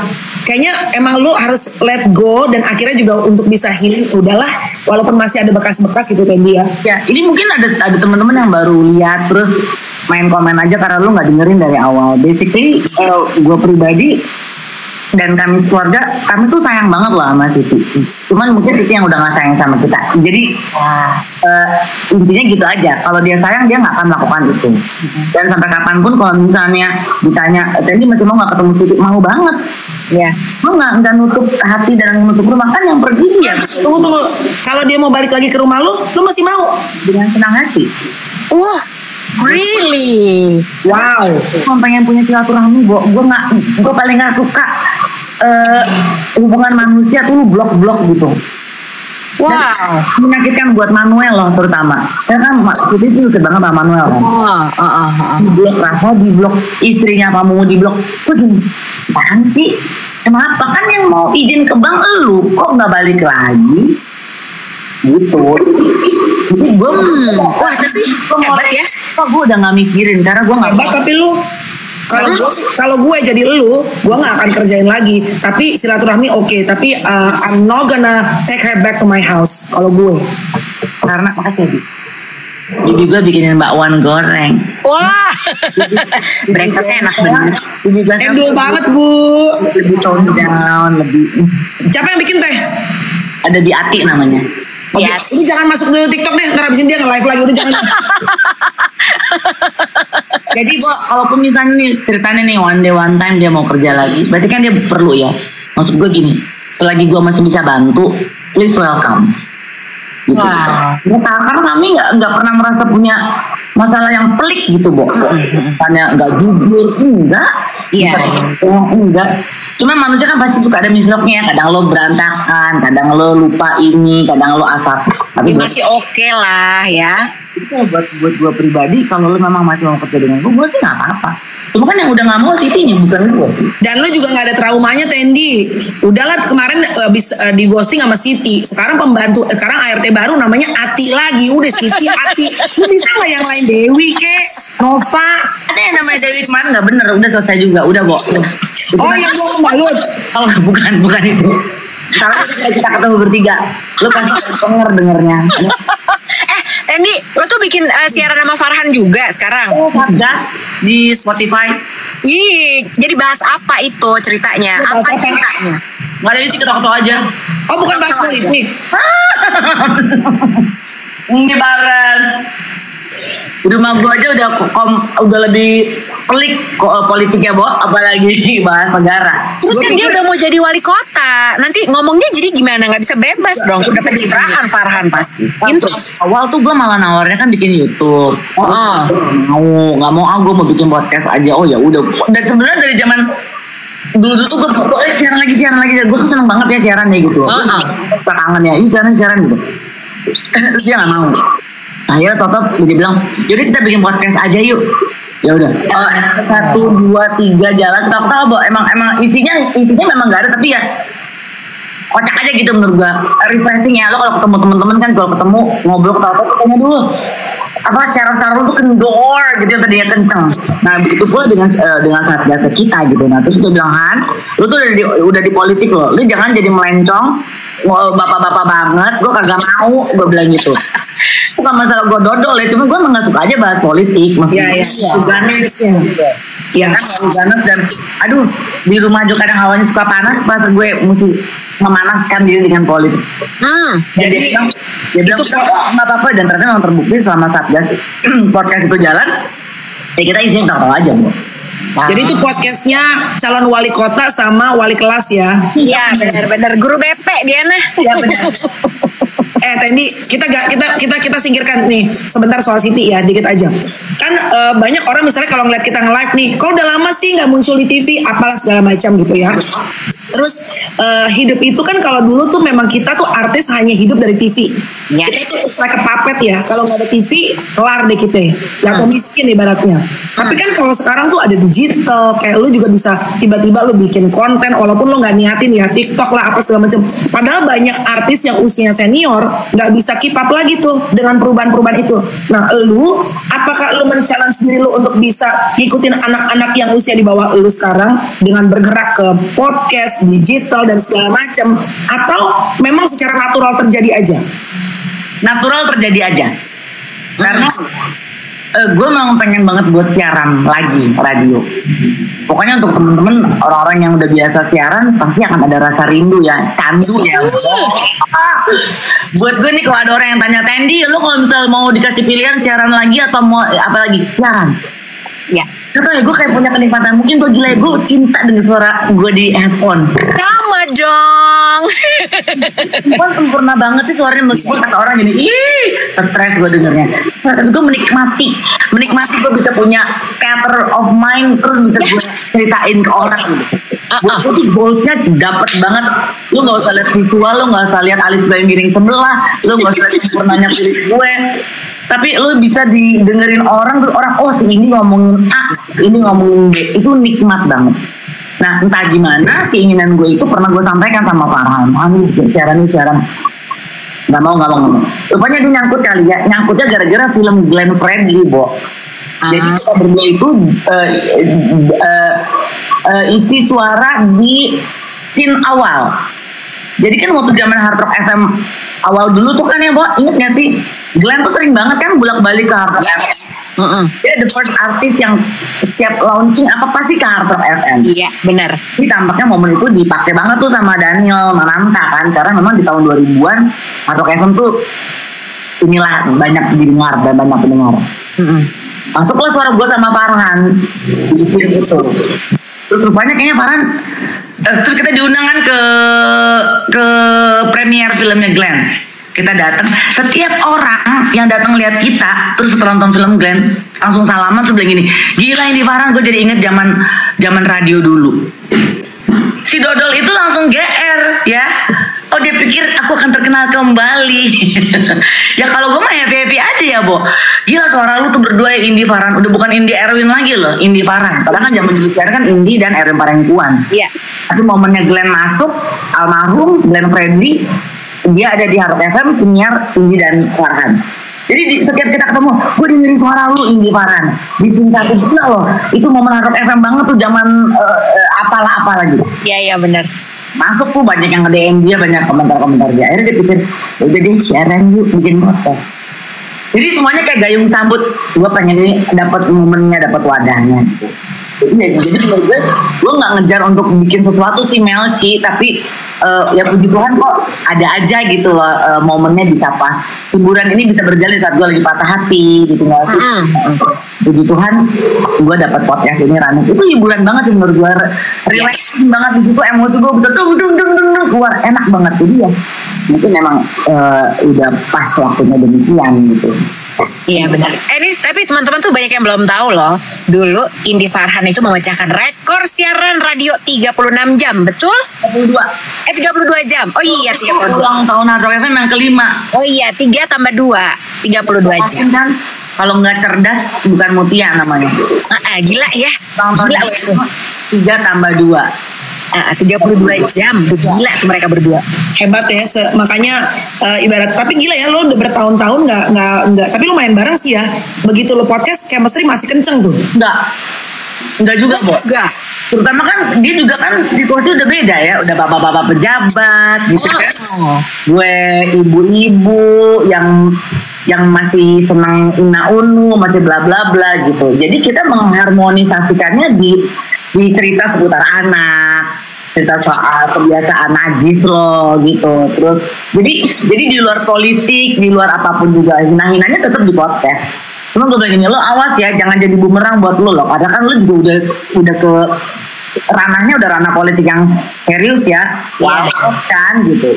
kayaknya emang lu harus let go, dan akhirnya juga untuk bisa healing udahlah, walaupun masih ada bekas-bekas gitu Tendi ya. Ya, ini mungkin ada teman-teman yang baru lihat terus main komen aja karena lu nggak dengerin dari awal. Basically, gue pribadi dan kami keluarga, kami tuh sayang banget lah sama Siti. Cuman mungkin Siti yang udah nggak sayang sama kita. Jadi intinya gitu aja. Kalau dia sayang, dia nggak akan melakukan itu. Dan sampai kapanpun kalau misalnya ditanya, Tendi masih mau nggak ketemu Siti? Mau banget. ya. Lu nggak nutup hati dan nutup rumah, kan yang pergi dia Tunggu. Kalau dia mau balik lagi ke rumah lu masih mau? dengan senang hati. Wah, really? Wow. Gue pengen punya silaturahmi, gue paling nggak suka hubungan manusia tuh blok-blok gitu. Wow. Dan menyakitkan buat Manuel loh terutama. Karena kan Siti itu deket banget sama Manuel kan. Di blok Rafa, di blok istrinya Pamu, di blok. Kok gini? Apaan sih? Kenapa? Kan yang mau izin ke bank elu, kok nggak balik lagi? Gitu. Jadi gue Wah, tapi hebat ya. Gue udah nggak mikirin karena gue nggak Hebat, tapi lu kalau gue jadi gue nggak akan kerjain lagi. Tapi silaturahmi oke. Tapi I'm not gonna take her back to my house. Kalau gue. karena makasih Bi. Bibi gue bikinin bakwan goreng. Wah, breakfastnya enak bener. Bibi gue Endul banget bu. lebih tone down, lebih Siapa yang bikin teh? ada di Ati namanya. Oke, Yes. ini jangan masuk dulu TikTok deh. Ntar abisin dia nge-live lagi. Udah jangan. Jadi kalaupun misalnya nih ceritanya nih one day one time dia mau kerja lagi, berarti kan dia perlu ya. Maksud gue gini, selagi gue masih bisa bantu, please welcome. Gitu. Wow. Karena kami nggak pernah merasa punya masalah yang pelik gitu, Bo. Tanya nggak jujur, enggak. Iya. Enggak. Cuma manusia kan pasti suka ada misloknya. Kadang lo berantakan, kadang lo lupa ini, kadang lo asal. Tapi Masih oke lah ya. itu buat gue pribadi, kalau lo memang masih mau kerja dengan gue sih nggak apa-apa. Cuma kan yang udah nggak mau Sitinya, bukan gue. Dan lu juga nggak ada traumanya Tendi. Udahlah kemarin habis di ghosting sama Siti. Sekarang sekarang ART baru namanya Ati lagi. Udah Siti Ati. Lu bisa nggak yang lain Dewi kek? Nova? Ada yang namanya Dewi kemarin nggak bener, udah selesai juga, udah kok. Oh yang gua malut. Oh bukan itu. Sekarang kita ketemu bertiga, lo pasti denger dengernya. Tendi, lo tuh bikin siaran sama Farhan juga sekarang? Satgas di Spotify. Ih, jadi bahas apa itu ceritanya? Apa ceritanya? Gak ada, ini ketawa-ketawa aja. Oh, bukan bahas politik. Ini bareng. Di rumah gue aja udah lebih pelik politiknya, Bo, apalagi bahas negara. Terus kan dia udah mau jadi wali kota, nanti ngomongnya jadi gimana? Nggak bisa bebas dong, udah pencitraan Farhan pasti. Gitu. Awal tuh gue malah nawarnya kan bikin YouTube. Nggak mau gue mau bikin podcast aja. Oh ya udah. Dan sebenarnya dari zaman dulu tuh gue siaran lagi. Gue seneng banget ya siaran ya gitu. Kangen ya, siaran gitu. Terus dia nggak mau. Akhirnya tetap dia bilang, jadi kita bikin podcast aja yuk. Ya udah. 1, 2, 3 jalan. Kita bahwa emang isinya memang nggak ada, tapi ya kocak aja gitu menurut gua. Refreshing ya, lo kalau ketemu temen-temen kan, kalau ketemu ngobrol ketawa ketemu dulu. Apa cara lu tuh kendor gitu, tadinya kenceng. Nah begitu pula dengan Satgas kita gitu. Nah terus dia bilang, Han, lu tuh udah di politik lo, lu jangan jadi melencong, bapak-bapak banget. Gue kagak mau, gue bilang gitu. Bukan masalah gue dodol ya, cuma gue emang gak suka aja bahas politik. Maksudnya ganas ya. Iya kan, ganas dan aduh, di rumah juga kadang hawanya suka panas, pas gue mesti memanaskan diri dengan politik. Jadi dia bilang nggak apa-apa, dan ternyata memang terbukti selama Satgas podcast itu jalan, ya kita isinya tahu aja, Bu. Jadi itu podcastnya calon wali kota sama wali kelas ya? Iya benar-benar guru BP Diana. Iya benar. Tendi, kita singkirkan nih sebentar soal Siti ya, dikit aja. Kan banyak orang misalnya kalau ngeliat kita nge-live nih, kok udah lama sih nggak muncul di TV, apalah segala macam gitu ya. Terus hidup itu kan kalau dulu tuh memang kita tuh artis hanya hidup dari TV. Yes. Kita tuh kayak kepapet ya, kalau nggak ada TV kelar deh kita, ya atau miskin ibaratnya. Tapi kan kalau sekarang tuh ada digital, kayak lu juga bisa tiba-tiba lu bikin konten walaupun lu nggak niatin ya, TikTok lah apa segala macam. Padahal banyak artis yang usianya senior nggak bisa keep up lagi tuh dengan perubahan-perubahan itu. Nah, apakah lu men-challenge diri lu untuk bisa ngikutin anak-anak yang usia di bawah lu sekarang dengan bergerak ke podcast, digital dan segala macam, atau memang secara natural terjadi aja? Natural terjadi aja. Karena gue memang pengen banget buat siaran lagi radio. Pokoknya untuk temen-temen orang-orang yang udah biasa siaran pasti akan ada rasa rindu ya, candu ya. Buat gue nih kalau ada orang yang tanya, Tendi, lo kalau misal mau dikasih pilihan siaran lagi atau mau apa lagi? Siaran. Ya. Karena gue kayak punya kenikmatan. Mungkin gue gila, gue cinta dengan suara gue di headphone. Sama dong. Gue sempurna banget sih suaranya, meskipun kata orang gini, ih, stres gue dengernya. Tapi gue menikmati gue bisa punya theater of mind, terus bisa gue ceritain ke orang gitu. Gue tuh goalsnya dapet banget. Lu gak usah lihat visual, lu gak usah lihat alis gue yang miring sebelah, lu gak usah lihat sempurnanya kulit gue, tapi lu bisa didengerin orang, terus orang, oh si ini ngomongin A, ini ngomongin B, itu nikmat banget. Nah entah gimana keinginan gue itu pernah gue sampaikan sama Farhan, siaran nggak mau. Rupanya dia nyangkut kali ya, nyangkutnya gara-gara film Glenn Fredly, Bo. Jadi kita berdua itu isi suara di scene awal. Jadi kan waktu zaman Hard Rock FM awal dulu tuh kan ya, Bo, inget gak sih? Glenn tuh sering banget kan bolak-balik ke Hard Rock FM. Dia the first artist yang setiap launching apa pasti ke Hard Rock FM. Iya, benar. Jadi tampaknya momen itu dipakai banget tuh sama Daniel Mananta kan, karena memang di tahun 2000-an Hard Rock FM tuh inilah banyak didengar dan banyak pendengar. Masuklah suara gue sama Farhan di film itu. Terus rupanya kayaknya Farhan terus kita diundang kan ke premier filmnya Glenn. Kita datang, setiap orang yang datang lihat kita terus setelah nonton film Glenn langsung salaman terus bilang gini, gila ini Farhan, gue jadi inget zaman radio dulu. Si Dodol itu langsung GR ya. Oh dia pikir aku akan terkenal kembali. Ya kalau gue mah happy aja ya, Bo. Gila suara lu tuh berdua ya, Indi Farhan. Udah bukan Indi Erwin lagi loh, Indi Farhan. Padahal kan zaman dulu kan Indi dan Erwin Parengkuan. Iya. Tapi momennya Glenn masuk, almarhum Glenn Fredly, dia ada di Hard Rock FM, penyiar Indi dan Farhan. Jadi setiap kita ketemu, gue dengerin suara lu Indi Farhan. Di satu juga loh, itu momen Hard Rock FM banget tuh, zaman apalah gitu. Iya benar. Masuk tuh banyak yang nge-DM dia, banyak komentar-komentar dia. Akhirnya dia pikir, udah deh siaran yuk, bikin podcast. Jadi semuanya kayak gayung sambut. Gue pengen ini dapat momennya, dapat wadahnya. Jadi menurut gue nggak ngejar untuk bikin sesuatu sih Melci, tapi ya puji Tuhan kok ada aja gitu loh, momennya bisa pas. Hiburan ini bisa berjalan saat gue lagi patah hati gitu nggak sih? Puji Tuhan gue dapat podcast ini running, itu hiburan banget sih menurut gue, relaxing banget di situ, emosi gue bisa dung keluar enak banget. Jadi ya mungkin memang udah pas waktunya demikian gitu. Iya benar. Ini tapi teman-teman tuh banyak yang belum tahu loh. Dulu Indi Farhan itu memecahkan rekor siaran radio 36 jam, betul? 32. 32 jam. Oh iya, 32. Ulang tahun Hard Rock FM yang kelima. Oh iya, 3 tambah 2, 32 jam. Kan kalau nggak cerdas bukan mutia namanya. Gila ya. Gila itu. 3 tambah 2. 32 jam, gila tuh mereka berdua. Hebat ya, makanya ibarat, tapi gila ya lo udah bertahun-tahun nggak, tapi lumayan bareng sih ya. Begitu lo podcast, chemistry masih kenceng tuh. Enggak juga Bos. Enggak. Terutama kan dia juga kan situasi udah beda ya, udah bapak-bapak pejabat gitu kan. Gue ibu-ibu yang masih senang ina-unu, masih bla bla bla gitu. Jadi kita mengharmonisasikannya di cerita seputar anak, cerita soal kebiasaan najis lo gitu. Terus jadi di luar politik, di luar apapun juga hina-hinanya tetap di podcast. Cuma gue bilang gini, lo awas ya, jangan jadi bumerang buat lo loh. Karena kan lo juga udah ke ranahnya udah ranah politik yang serius ya. Wow kan gitu.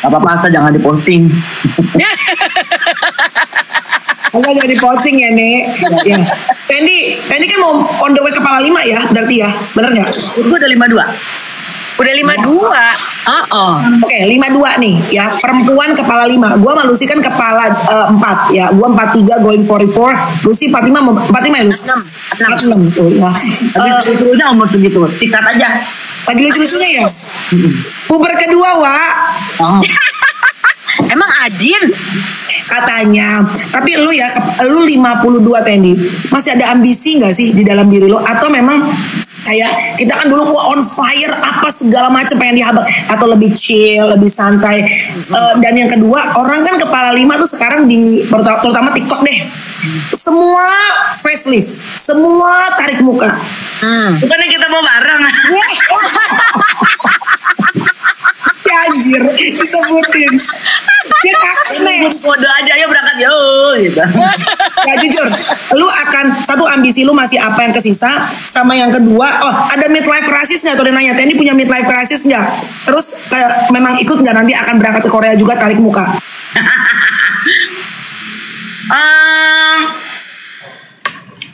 Apa-apa asal jangan diposting. Asal jangan diposting ya Nek. Ya. Tendi kan mau on the way kepala 5 ya berarti ya, bener nggak? Gue udah 52. Udah 52. Oke, 52 nih ya, perempuan kepala 5. Gua sama Lucy kan kepala 4 ya. Gua 43 going 44, Lucy 45 ya Lucy. 46 tuh ya. Tapi lucunya umur segitu, sikat aja. Lagi lucu-lucunya ya. Puber kedua, Wak. Emang Adin katanya, tapi lu 52 Tendi, masih ada ambisi nggak sih di dalam diri lo, atau memang kayak kita kan dulu on fire apa segala macam pengen dihabak, atau lebih chill, lebih santai? Dan yang kedua, orang kan kepala 5 tuh sekarang terutama TikTok deh, semua facelift, semua tarik muka. Bukannya kita mau bareng? Ya anjir, disebutin. Dia kakek. Kode aja ya berangkat yo gitu. Ya jujur, lu akan satu, ambisi lu masih apa yang kesisa, sama yang kedua, ada midlife crisis nggak? Tuh dia nanya, Tendi punya midlife crisis nggak? Terus kayak memang ikut nggak nanti akan berangkat ke Korea juga tarik muka?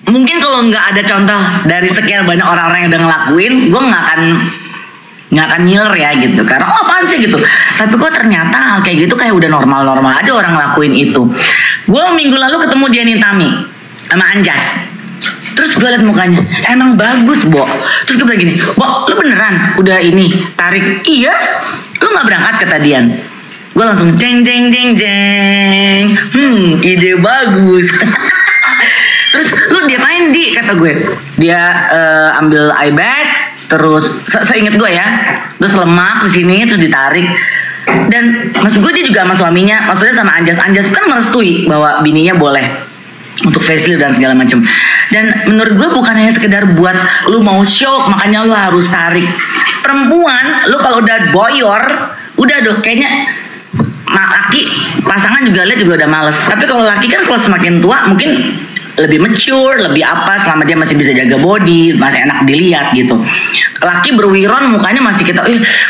Mungkin kalau nggak ada contoh dari sekian banyak orang-orang yang udah ngelakuin, gue nggak akan nyiler ya gitu, karena apaan sih gitu. Tapi kok ternyata hal kayak gitu kayak udah normal-normal aja orang ngelakuin itu. Gue minggu lalu ketemu Dian Tami sama Anjas, terus gue liat mukanya emang bagus Bo. Terus gue bilang gini, Bo lu beneran udah ini tarik? Iya, lu nggak berangkat kata Dian. Gue langsung jeng ide bagus. Terus lu dia main di, kata gue, dia ambil eye bag, terus seinget gue ya, terus lemak di sini, terus ditarik. Dan maksud gue dia juga sama suaminya, maksudnya sama Anjas kan merestui bahwa bininya boleh untuk facelift dan segala macam. Dan menurut gue bukan hanya sekedar buat lu mau show makanya lu harus tarik. Perempuan lu kalau udah boyor, udah dong kayaknya. Laki pasangan juga lihat juga udah males. Tapi kalau laki kan kalau semakin tua mungkin lebih mature, lebih apa, selama dia masih bisa jaga body, masih enak dilihat gitu. Laki berwiron mukanya masih kita,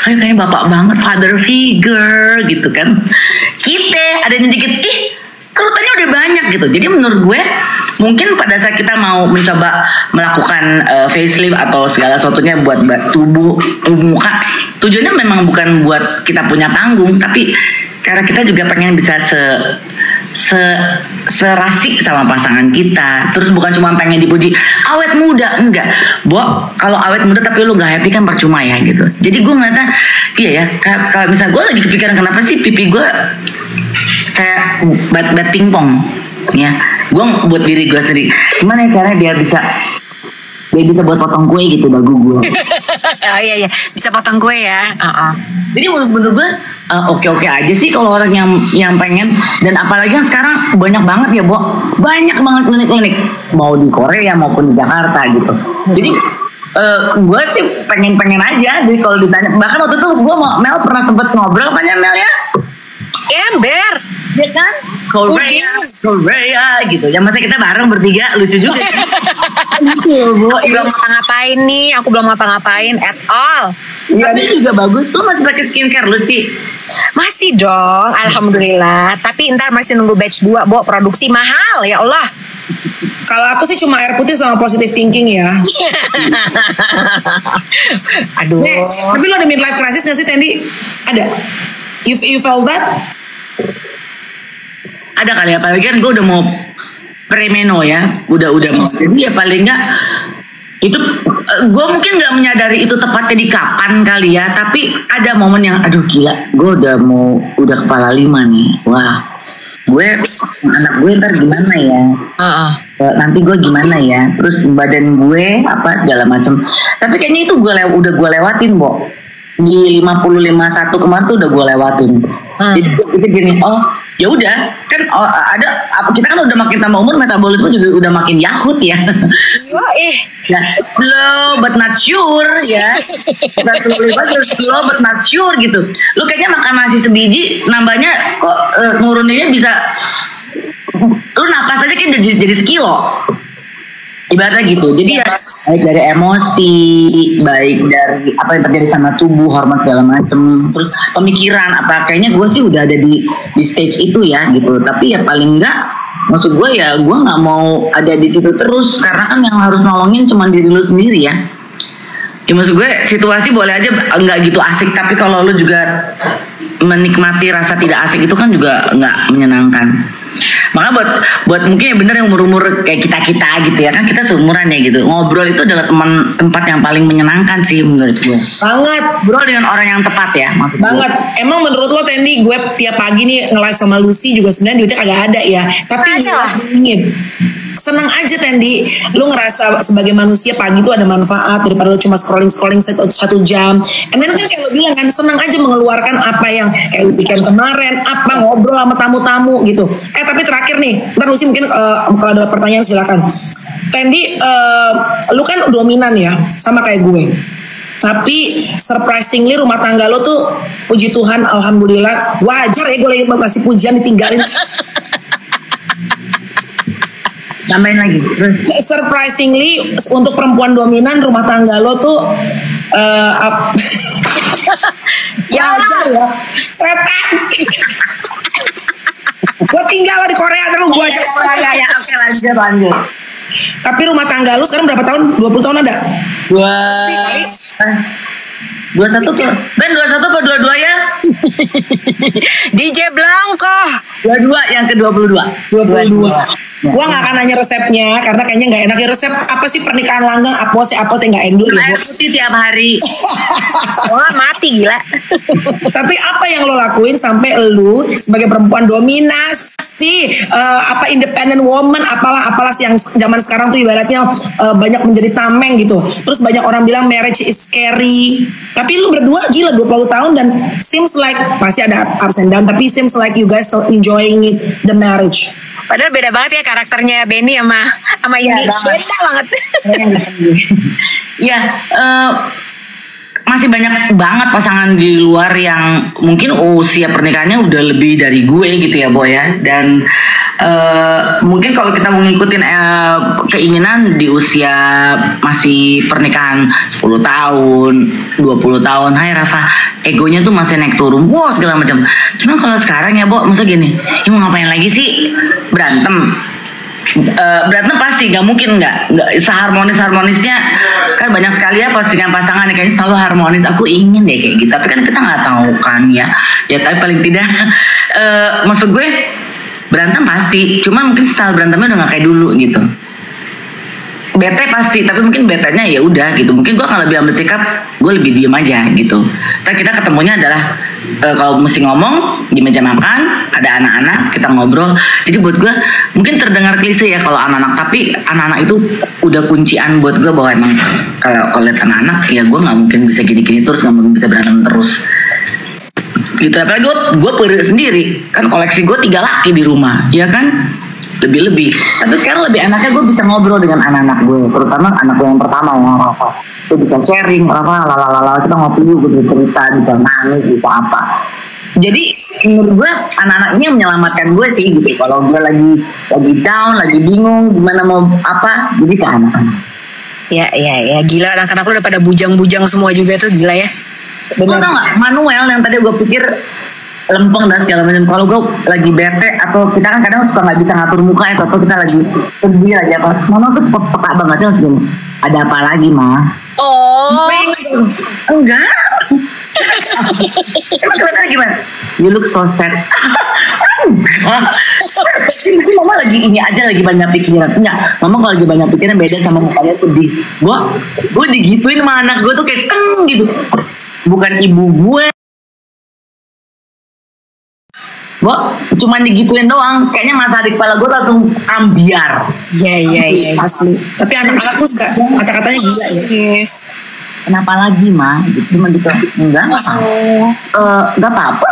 kayaknya bapak banget, father figure gitu kan. Kita ada yang dikit, kerutannya udah banyak gitu. Jadi menurut gue mungkin pada saat kita mau mencoba melakukan facelift atau segala sesuatunya buat tubuh muka, tujuannya memang bukan buat kita punya panggung, tapi karena kita juga pengen bisa serasi sama pasangan kita. Terus bukan cuma pengen dipuji awet muda, enggak Bo, kalau awet muda tapi lu gak happy kan percuma ya gitu. Jadi gue ngeliatnya iya ya, kalau misalnya gue lagi kepikiran kenapa sih pipi gue kayak bat pingpong ya, gue buat diri gue sendiri gimana ya caranya dia bisa buat potong kue gitu dagu gue. Iya bisa potong kue ya. Jadi menurut gue oke-oke aja sih kalau orang yang pengen. Dan apalagi yang sekarang banyak banget ya, Bo, banyak banget klinik-klinik mau di Korea maupun di Jakarta gitu. Jadi gue sih pengen aja. Jadi kalau ditanya, bahkan waktu itu gue sama Mel pernah sempet ngobrol kan ya Mel ya. Ember, ya kan? Korea gitu. Ya masa kita bareng bertiga lucu juga. Gitu, Bu. belum ngapa-ngapain nih, aku belum ngapa-ngapain at all. Tapi juga bagus. Lu masih pakai skincare lu, Ci? Masih dong, alhamdulillah. Tapi ntar masih nunggu batch 2, Bo, produksi mahal ya Allah. Kalau aku sih cuma air putih sama positive thinking ya. Aduh. Tapi lo ada midlife crisis gak sih, Tendi? Ada. You felt that? Ada kali, apalagi kan gue udah mau premeno ya, udah mau. Jadi ya paling nggak itu gue mungkin nggak menyadari itu tepatnya di kapan kali ya, tapi ada momen yang aduh gila, gue udah kepala 5 nih, wah gue anak gue ntar gimana ya, nanti gue gimana ya, terus badan gue apa segala macam. Tapi kayaknya itu udah gue lewatin, Bo. Di 50-51 kemarin tuh udah gue lewatin. Jadi gue gini, oh ya udah kan, ada kita kan udah makin tambah umur, metabolisme juga udah makin yahut ya. Nah, slow but not sure ya. Slow but not sure gitu. Lu kayaknya makan nasi sebiji, nambahnya kok nuruninnya bisa, lu napas aja kan jadi sekilo. Ibaratnya gitu. Jadi ya baik dari emosi, baik dari apa yang terjadi sama tubuh, hormon segala macem, terus pemikiran apa, kayaknya gue sih udah ada di stage itu ya gitu. Tapi ya paling enggak, maksud gue ya gue nggak mau ada di situ terus, karena kan yang harus nolongin cuma diri lu sendiri ya. Ya maksud gue situasi boleh aja nggak gitu asik, tapi kalau lu juga menikmati rasa tidak asik itu kan juga nggak menyenangkan. Makanya buat mungkin yang bener yang umur-umur kayak kita gitu ya, kan kita seumuran ya gitu, ngobrol itu adalah tempat yang paling menyenangkan sih menurut gue. Banget. Ngobrol dengan orang yang tepat ya, maksud banget gue. Emang menurut lo, Tendi, gue tiap pagi nih nge-live sama Lucy juga sebenarnya duitnya kagak ada ya, tapi ingin seneng aja, Tendi. Lu ngerasa sebagai manusia pagi tuh ada manfaat daripada lu cuma scrolling 1 jam. And then kan kayak lo bilang kan, seneng aja mengeluarkan apa yang kayak lu bikin kemarin, apa ngobrol sama tamu-tamu gitu. Tapi terakhir nih, ntar Lucy mungkin kalau ada pertanyaan silakan. Tendi, lu kan dominan ya, sama kayak gue. Tapi surprisingly rumah tangga lo tuh, puji Tuhan, alhamdulillah, wajar ya gue lagi mau kasih pujian ditinggalin. Tambahin lagi. Surprisingly untuk perempuan dominan rumah tangga lo tuh ya Allah ya, setan. Gue tinggal lo di Korea terus gue aja. Ya, oke lanjut. Tapi rumah tangga lo sekarang berapa tahun? 20 tahun ada? 21 tuh. Ben 21 apa 22 ya? DJ Blanco 22 yang ke 22. 22. Gua gak akan nanya resepnya karena kayaknya gak enak ya. Resep apa sih pernikahan langgeng, apa sih gak endul ya, air putih tiap hari. wah mati gila. Tapi apa yang lo lakuin sampai lu sebagai perempuan dominasi, independent woman, apalah yang zaman sekarang tuh ibaratnya banyak menjadi tameng gitu. Terus banyak orang bilang marriage is scary. Tapi lu berdua gila 20 tahun dan seems like pasti ada ups and down, tapi seems like you guys still enjoying it, the marriage. Padahal beda banget ya karakternya Benny sama Indi. Beda banget. Ya, masih banyak banget pasangan di luar yang mungkin usia pernikahannya udah lebih dari gue gitu ya, Boy ya. Dan mungkin kalau kita mau ngikutin keinginan di usia masih pernikahan 10 tahun, 20 tahun, hai Rafa, egonya tuh masih naik turun, wow segala macam. Cuma kalau sekarang ya, Bo, maksudnya gini, ya mau ngapain lagi sih? Berantem pasti nggak mungkin nggak seharmonisnya kan, banyak sekali ya postingan pasangan yang kayaknya selalu harmonis. Aku ingin deh kayak gitu, tapi kan kita nggak tahu kan ya tapi paling tidak maksud gue berantem pasti, cuma mungkin style berantemnya udah nggak kayak dulu gitu. Bete pasti, tapi mungkin betenya ya udah gitu. Mungkin gue akan lebih ambil sikap, gue lebih diem aja gitu. Tapi kita ketemunya adalah kalau mesti ngomong di meja makan, ada anak-anak, kita ngobrol. Jadi buat gue mungkin terdengar klise ya kalau anak-anak, tapi anak-anak itu udah kuncian buat gue, bahwa emang kalau lihat anak-anak ya gue nggak mungkin bisa gini-gini terus, nggak mungkin bisa berantem terus. gitu. Tapi gue peri sendiri kan, koleksi gue 3 laki di rumah ya kan, lebih. Tapi sekarang lebih enaknya gue bisa ngobrol dengan anak-anak gue, terutama anak gue yang pertama yang Rafa. Gue bisa sharing, Rafa lalala, kita ngopi yuk, gue bisa cerita, bisa nangis, bisa apa. Jadi menurut gue anak-anak ini yang menyelamatkan gue sih gitu. Kalau gue lagi down, lagi bingung gimana mau apa, jadi ke anak-anak. Ya gila, anak-anak lu udah pada bujang-bujang semua juga tuh, gila ya. Benar. Tau gak, Manuel yang tadi gue pikir lempeng dan segala macam, kalau gue lagi bete atau kita kan kadang suka nggak bisa ngatur muka ya, atau kita lagi sedih lagi apa, Manuel tuh peka banget ya sih. Ada apa lagi mah? Oh, enggak. Emang kelihatannya gimana? You look so sad. Ini mama lagi ini aja, lagi banyak pikiran. Enggak, mama kalau lagi banyak pikiran beda sama mukanya sedih. Gue digituin sama anak gue tuh kayak gitu. Bukan ibu gue. Gue cuman digituin doang. Kayaknya masa di kepala gue langsung ambiar. Iya. Asli. Tapi anak-anak tuh kata-katanya gila ya. Yes. Kenapa lagi mah? Gitu cuma gitu. Enggak apa-apa.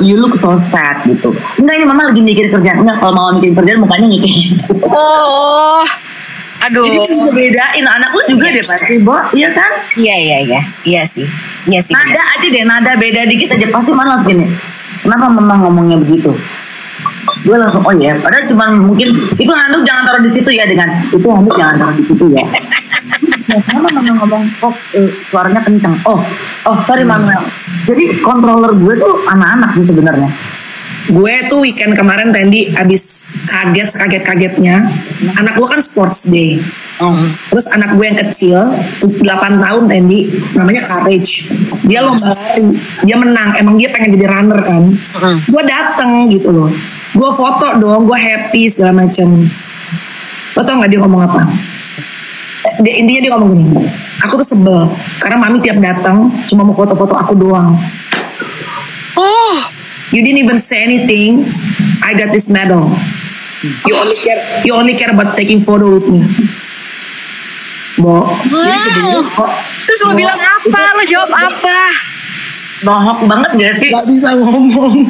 You look so sad gitu. Enggak, ini mama lagi mikir kerjaan. Enggak, kalau mama mikir kerjaan mukanya kayak gitu. Oh. Aduh. Jadi bisa bedain anak lu juga deh pasti, Bo. Iya kan? Iya sih. Nada aja deh, nada beda dikit aja pasti mana gini. Kenapa mama ngomongnya begitu? Gue langsung oh ya, padahal cuma mungkin itu handuk jangan taruh di situ ya, dengan itu handuk jangan taruh di situ ya. Kenapa mama ngomong kok suaranya kencang? Oh sorry Manuel. Jadi controller gue tuh anak-anak sih sebenarnya. Gue tuh weekend kemarin Tendi abis kaget-kagetnya. Anak gue kan sports day. Terus anak gue yang kecil 8 tahun Tendi, namanya Courage. Dia lomba lari, dia menang. Emang dia pengen jadi runner kan. Gue dateng gitu loh. Gue foto dong, gue happy segala macam. Lo tau gak dia ngomong apa? Intinya dia ngomong gini, aku tuh sebel karena mami tiap datang cuma mau foto-foto aku doang. Oh, you didn't even say anything. I got this medal. You only care about taking photo with me. Bo. Terus lo bilang apa? Lo jawab apa? Nohok banget gak sih? Gak bisa ngomong.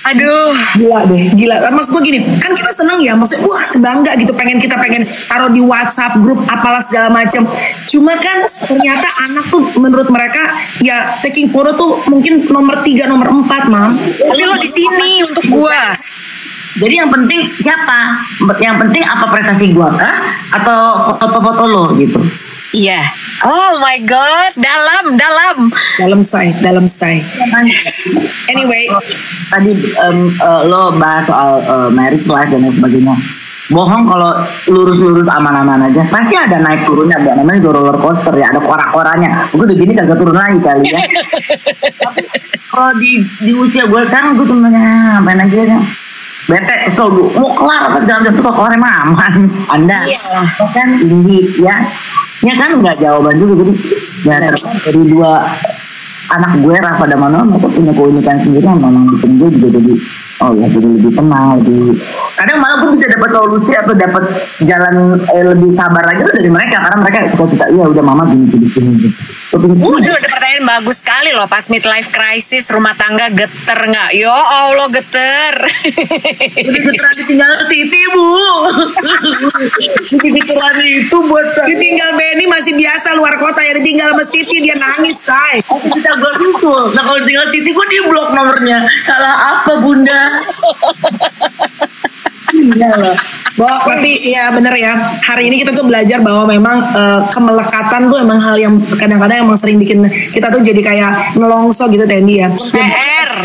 Aduh, gila. Maksud gue gini, kan kita seneng ya, maksudnya wah bangga gitu, pengen taruh di WhatsApp grup apalah segala macam. Cuma kan ternyata anak tuh menurut mereka ya taking photo tuh mungkin nomor 3, nomor 4, Mam. tapi lo di sini untuk gua. Jadi yang penting siapa? Yang penting apa prestasi gua kah? Atau foto-foto lo gitu? Iya. Oh my god, dalam say. Anyway, Tadi lo bahas soal marriage life dan lain sebagainya. Bohong kalau lurus-lurus aman-aman aja. Pasti ada naik turunnya, ada namanya roller coaster ya, ada korak-koranya. Gue udah gini kagak turun lagi kali ya. Tapi kalau di usia gue sekarang gue cuma ngapain aja ya. Bete, kesel gue, mau kelar apa segala macam tuh kok kelarnya aman. Anda kan tinggi ya. Ya kan nggak jawaban juga, jadi ya dari 2 anak gue Rafa dan Manuel mereka punya keunikan sendiri yang memang bikin gue juga jadi jadi lebih tenang, kadang malah gue bisa dapat solusi atau dapat jalan lebih sabar lagi tuh dari mereka, karena mereka suka kita iya udah mama gini gitu. Itu ada pertanyaan bagus sekali loh, pas midlife crisis rumah tangga geter nggak? Ya Allah geter. Udah geteran ditinggal Siti Bu. Geteran itu buat ditinggal Benny masih biasa luar kota ya, ditinggal sama Siti dia nangis say. Kita gue susul. Nah kalau tinggal Siti gue di blok nomornya. Salah apa Bunda? Iya loh. Bo, tapi ya bener ya, hari ini kita tuh belajar bahwa memang kemelekatan tuh emang hal yang kadang-kadang emang sering bikin kita tuh jadi kayak nelongso gitu Tendi ya.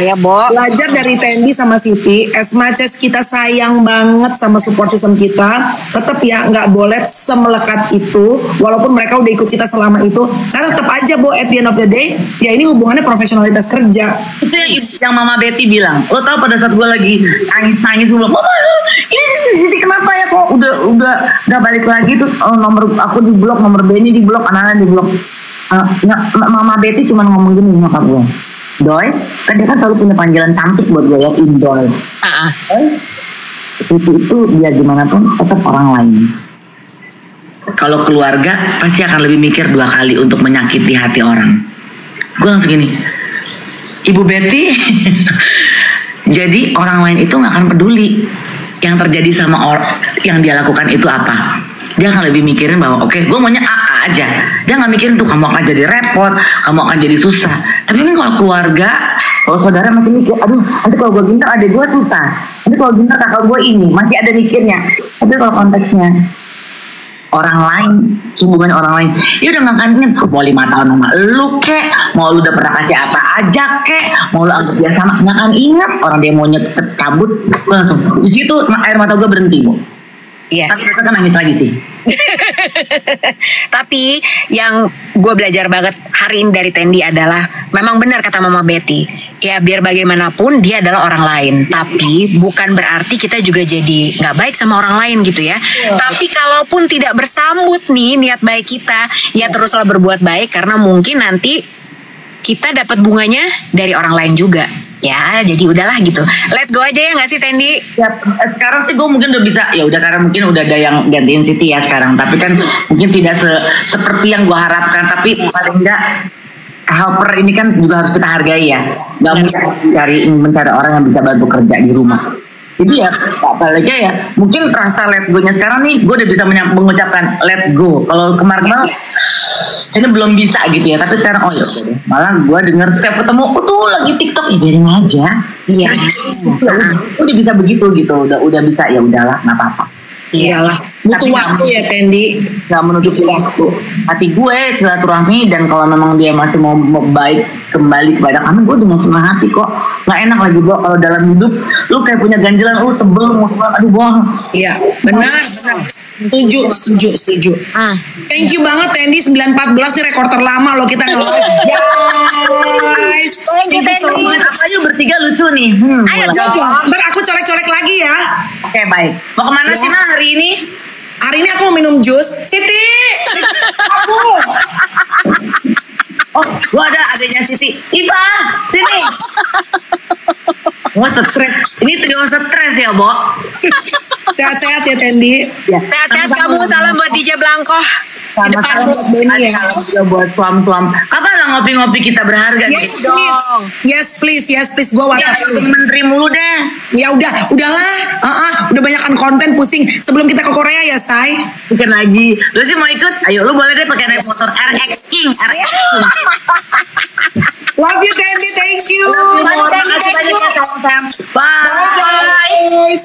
Ya Bo. Belajar dari Tendi sama Siti, as much as kita sayang banget sama support system kita, tetap ya nggak boleh semelekat itu, walaupun mereka udah ikut kita selama itu, karena tetap aja Bo, at the end of the day, ya ini hubungannya profesionalitas kerja. Itu yang Mama Betty bilang. Lo tau pada saat gue lagi nangis-nangis gue bilang, Mama ini Siti kenapa ya kok udah balik lagi tuh nomor aku di blok, nomor Benny di blok, anak-anak di blok. Mama Betty cuma ngomong gini nyokap gue, Doi, kan dia kan selalu punya panggilan cantik buat gue ya, Indoy. Siti itu dia gimana pun tetap orang lain. kalau keluarga pasti akan lebih mikir 2 kali untuk menyakiti hati orang. Gue langsung gini, Ibu Betty, jadi orang lain itu nggak akan peduli yang terjadi sama orang yang dia lakukan itu apa. Dia akan lebih mikirin bahwa oke, gue maunya A aja. Dia nggak mikirin tuh kamu akan jadi repot, kamu akan jadi susah. Tapi kan kalau keluarga, kalau saudara masih mikir, aduh nanti kalau gue gintar adek gue susah, nanti kalau gintar kakak gue ini, masih ada mikirnya. Tapi kalau konteksnya orang lain, hubungan orang lain, ya udah nggak kangen mau 5 tahun sama lu kek, mau lu udah pernah kasih apa aja kek, mau lu anggap dia sama, nggak akan ingat orang dia maunya cabut, langsung di situ air mata gue berhenti, Bu. Iya. Tapi besok kan nangis lagi sih. Tapi yang gue belajar banget hari ini dari Tendi adalah memang benar kata Mama Betty. Ya biar bagaimanapun dia adalah orang lain. Tapi bukan berarti kita juga jadi nggak baik sama orang lain gitu ya. Tapi kalaupun tidak bersambut nih niat baik kita, ya teruslah berbuat baik. Karena mungkin nanti kita dapat bunganya dari orang lain juga. Ya jadi udahlah gitu, let go aja ya nggak sih Tendi? Ya, sekarang sih gue mungkin udah bisa, ya udah karena mungkin udah ada yang gantiin Siti ya sekarang. Tapi kan mungkin tidak seperti yang gue harapkan. Tapi paling enggak helper ini kan juga harus kita hargai ya. Gak mudah mencari orang yang bisa bantu kerja di rumah. Jadi ya apalagi ya mungkin rasa let go nya sekarang nih gue udah bisa mengucapkan let go. Kalau kemarin ini belum bisa gitu ya, tapi sekarang oh ya malah gue denger setiap ketemu tuh lagi TikTok ya biarin aja. Iya. Udah bisa begitu gitu, udah bisa ya udahlah nggak apa-apa. Iyalah, butuh waktu ya Tendi. Gak menutup waktu. Hati gue silaturahmi dan kalau memang dia masih mau baik kembali kepada kami, gue dengan senang hati kok. Gak enak lagi Bo kalau dalam hidup lu kayak punya ganjilan, sebel mau aduh bohong. Iya, benar. Setuju. Thank you banget Tendi, 914 nih rekor terlama loh kita ngelola. Guys, Thank you Tendi. Apa yuk bertiga lucu nih. Ayo ntar aku colek-colek lagi ya. Oke baik. Mau kemana sih Nah hari ini? Hari ini aku mau minum jus. Siti, aku. Oh, gua ada adanya Siti. Iba, sini. Wah stres. Ini trio stres ya, Bo. Sehat-sehat ya Tendi. Ya. Sehat-sehat kamu, salam buat DJ Blanko. Di depan Ada salam juga buat suam-suam. Kapan lah ngopi-ngopi kita berharga nih? Yes please. Gua Ya, WhatsApp. menteri mulu deh. Ya udahlah. Udah banyakan konten pusing. Sebelum kita ke Korea ya, Say. Bikin lagi. Lu sih mau ikut? Ayo lu boleh deh pakai naik motor RX King. Love you Tendi, thank you. Makasih banyak ya, Sam. Bye. Bye.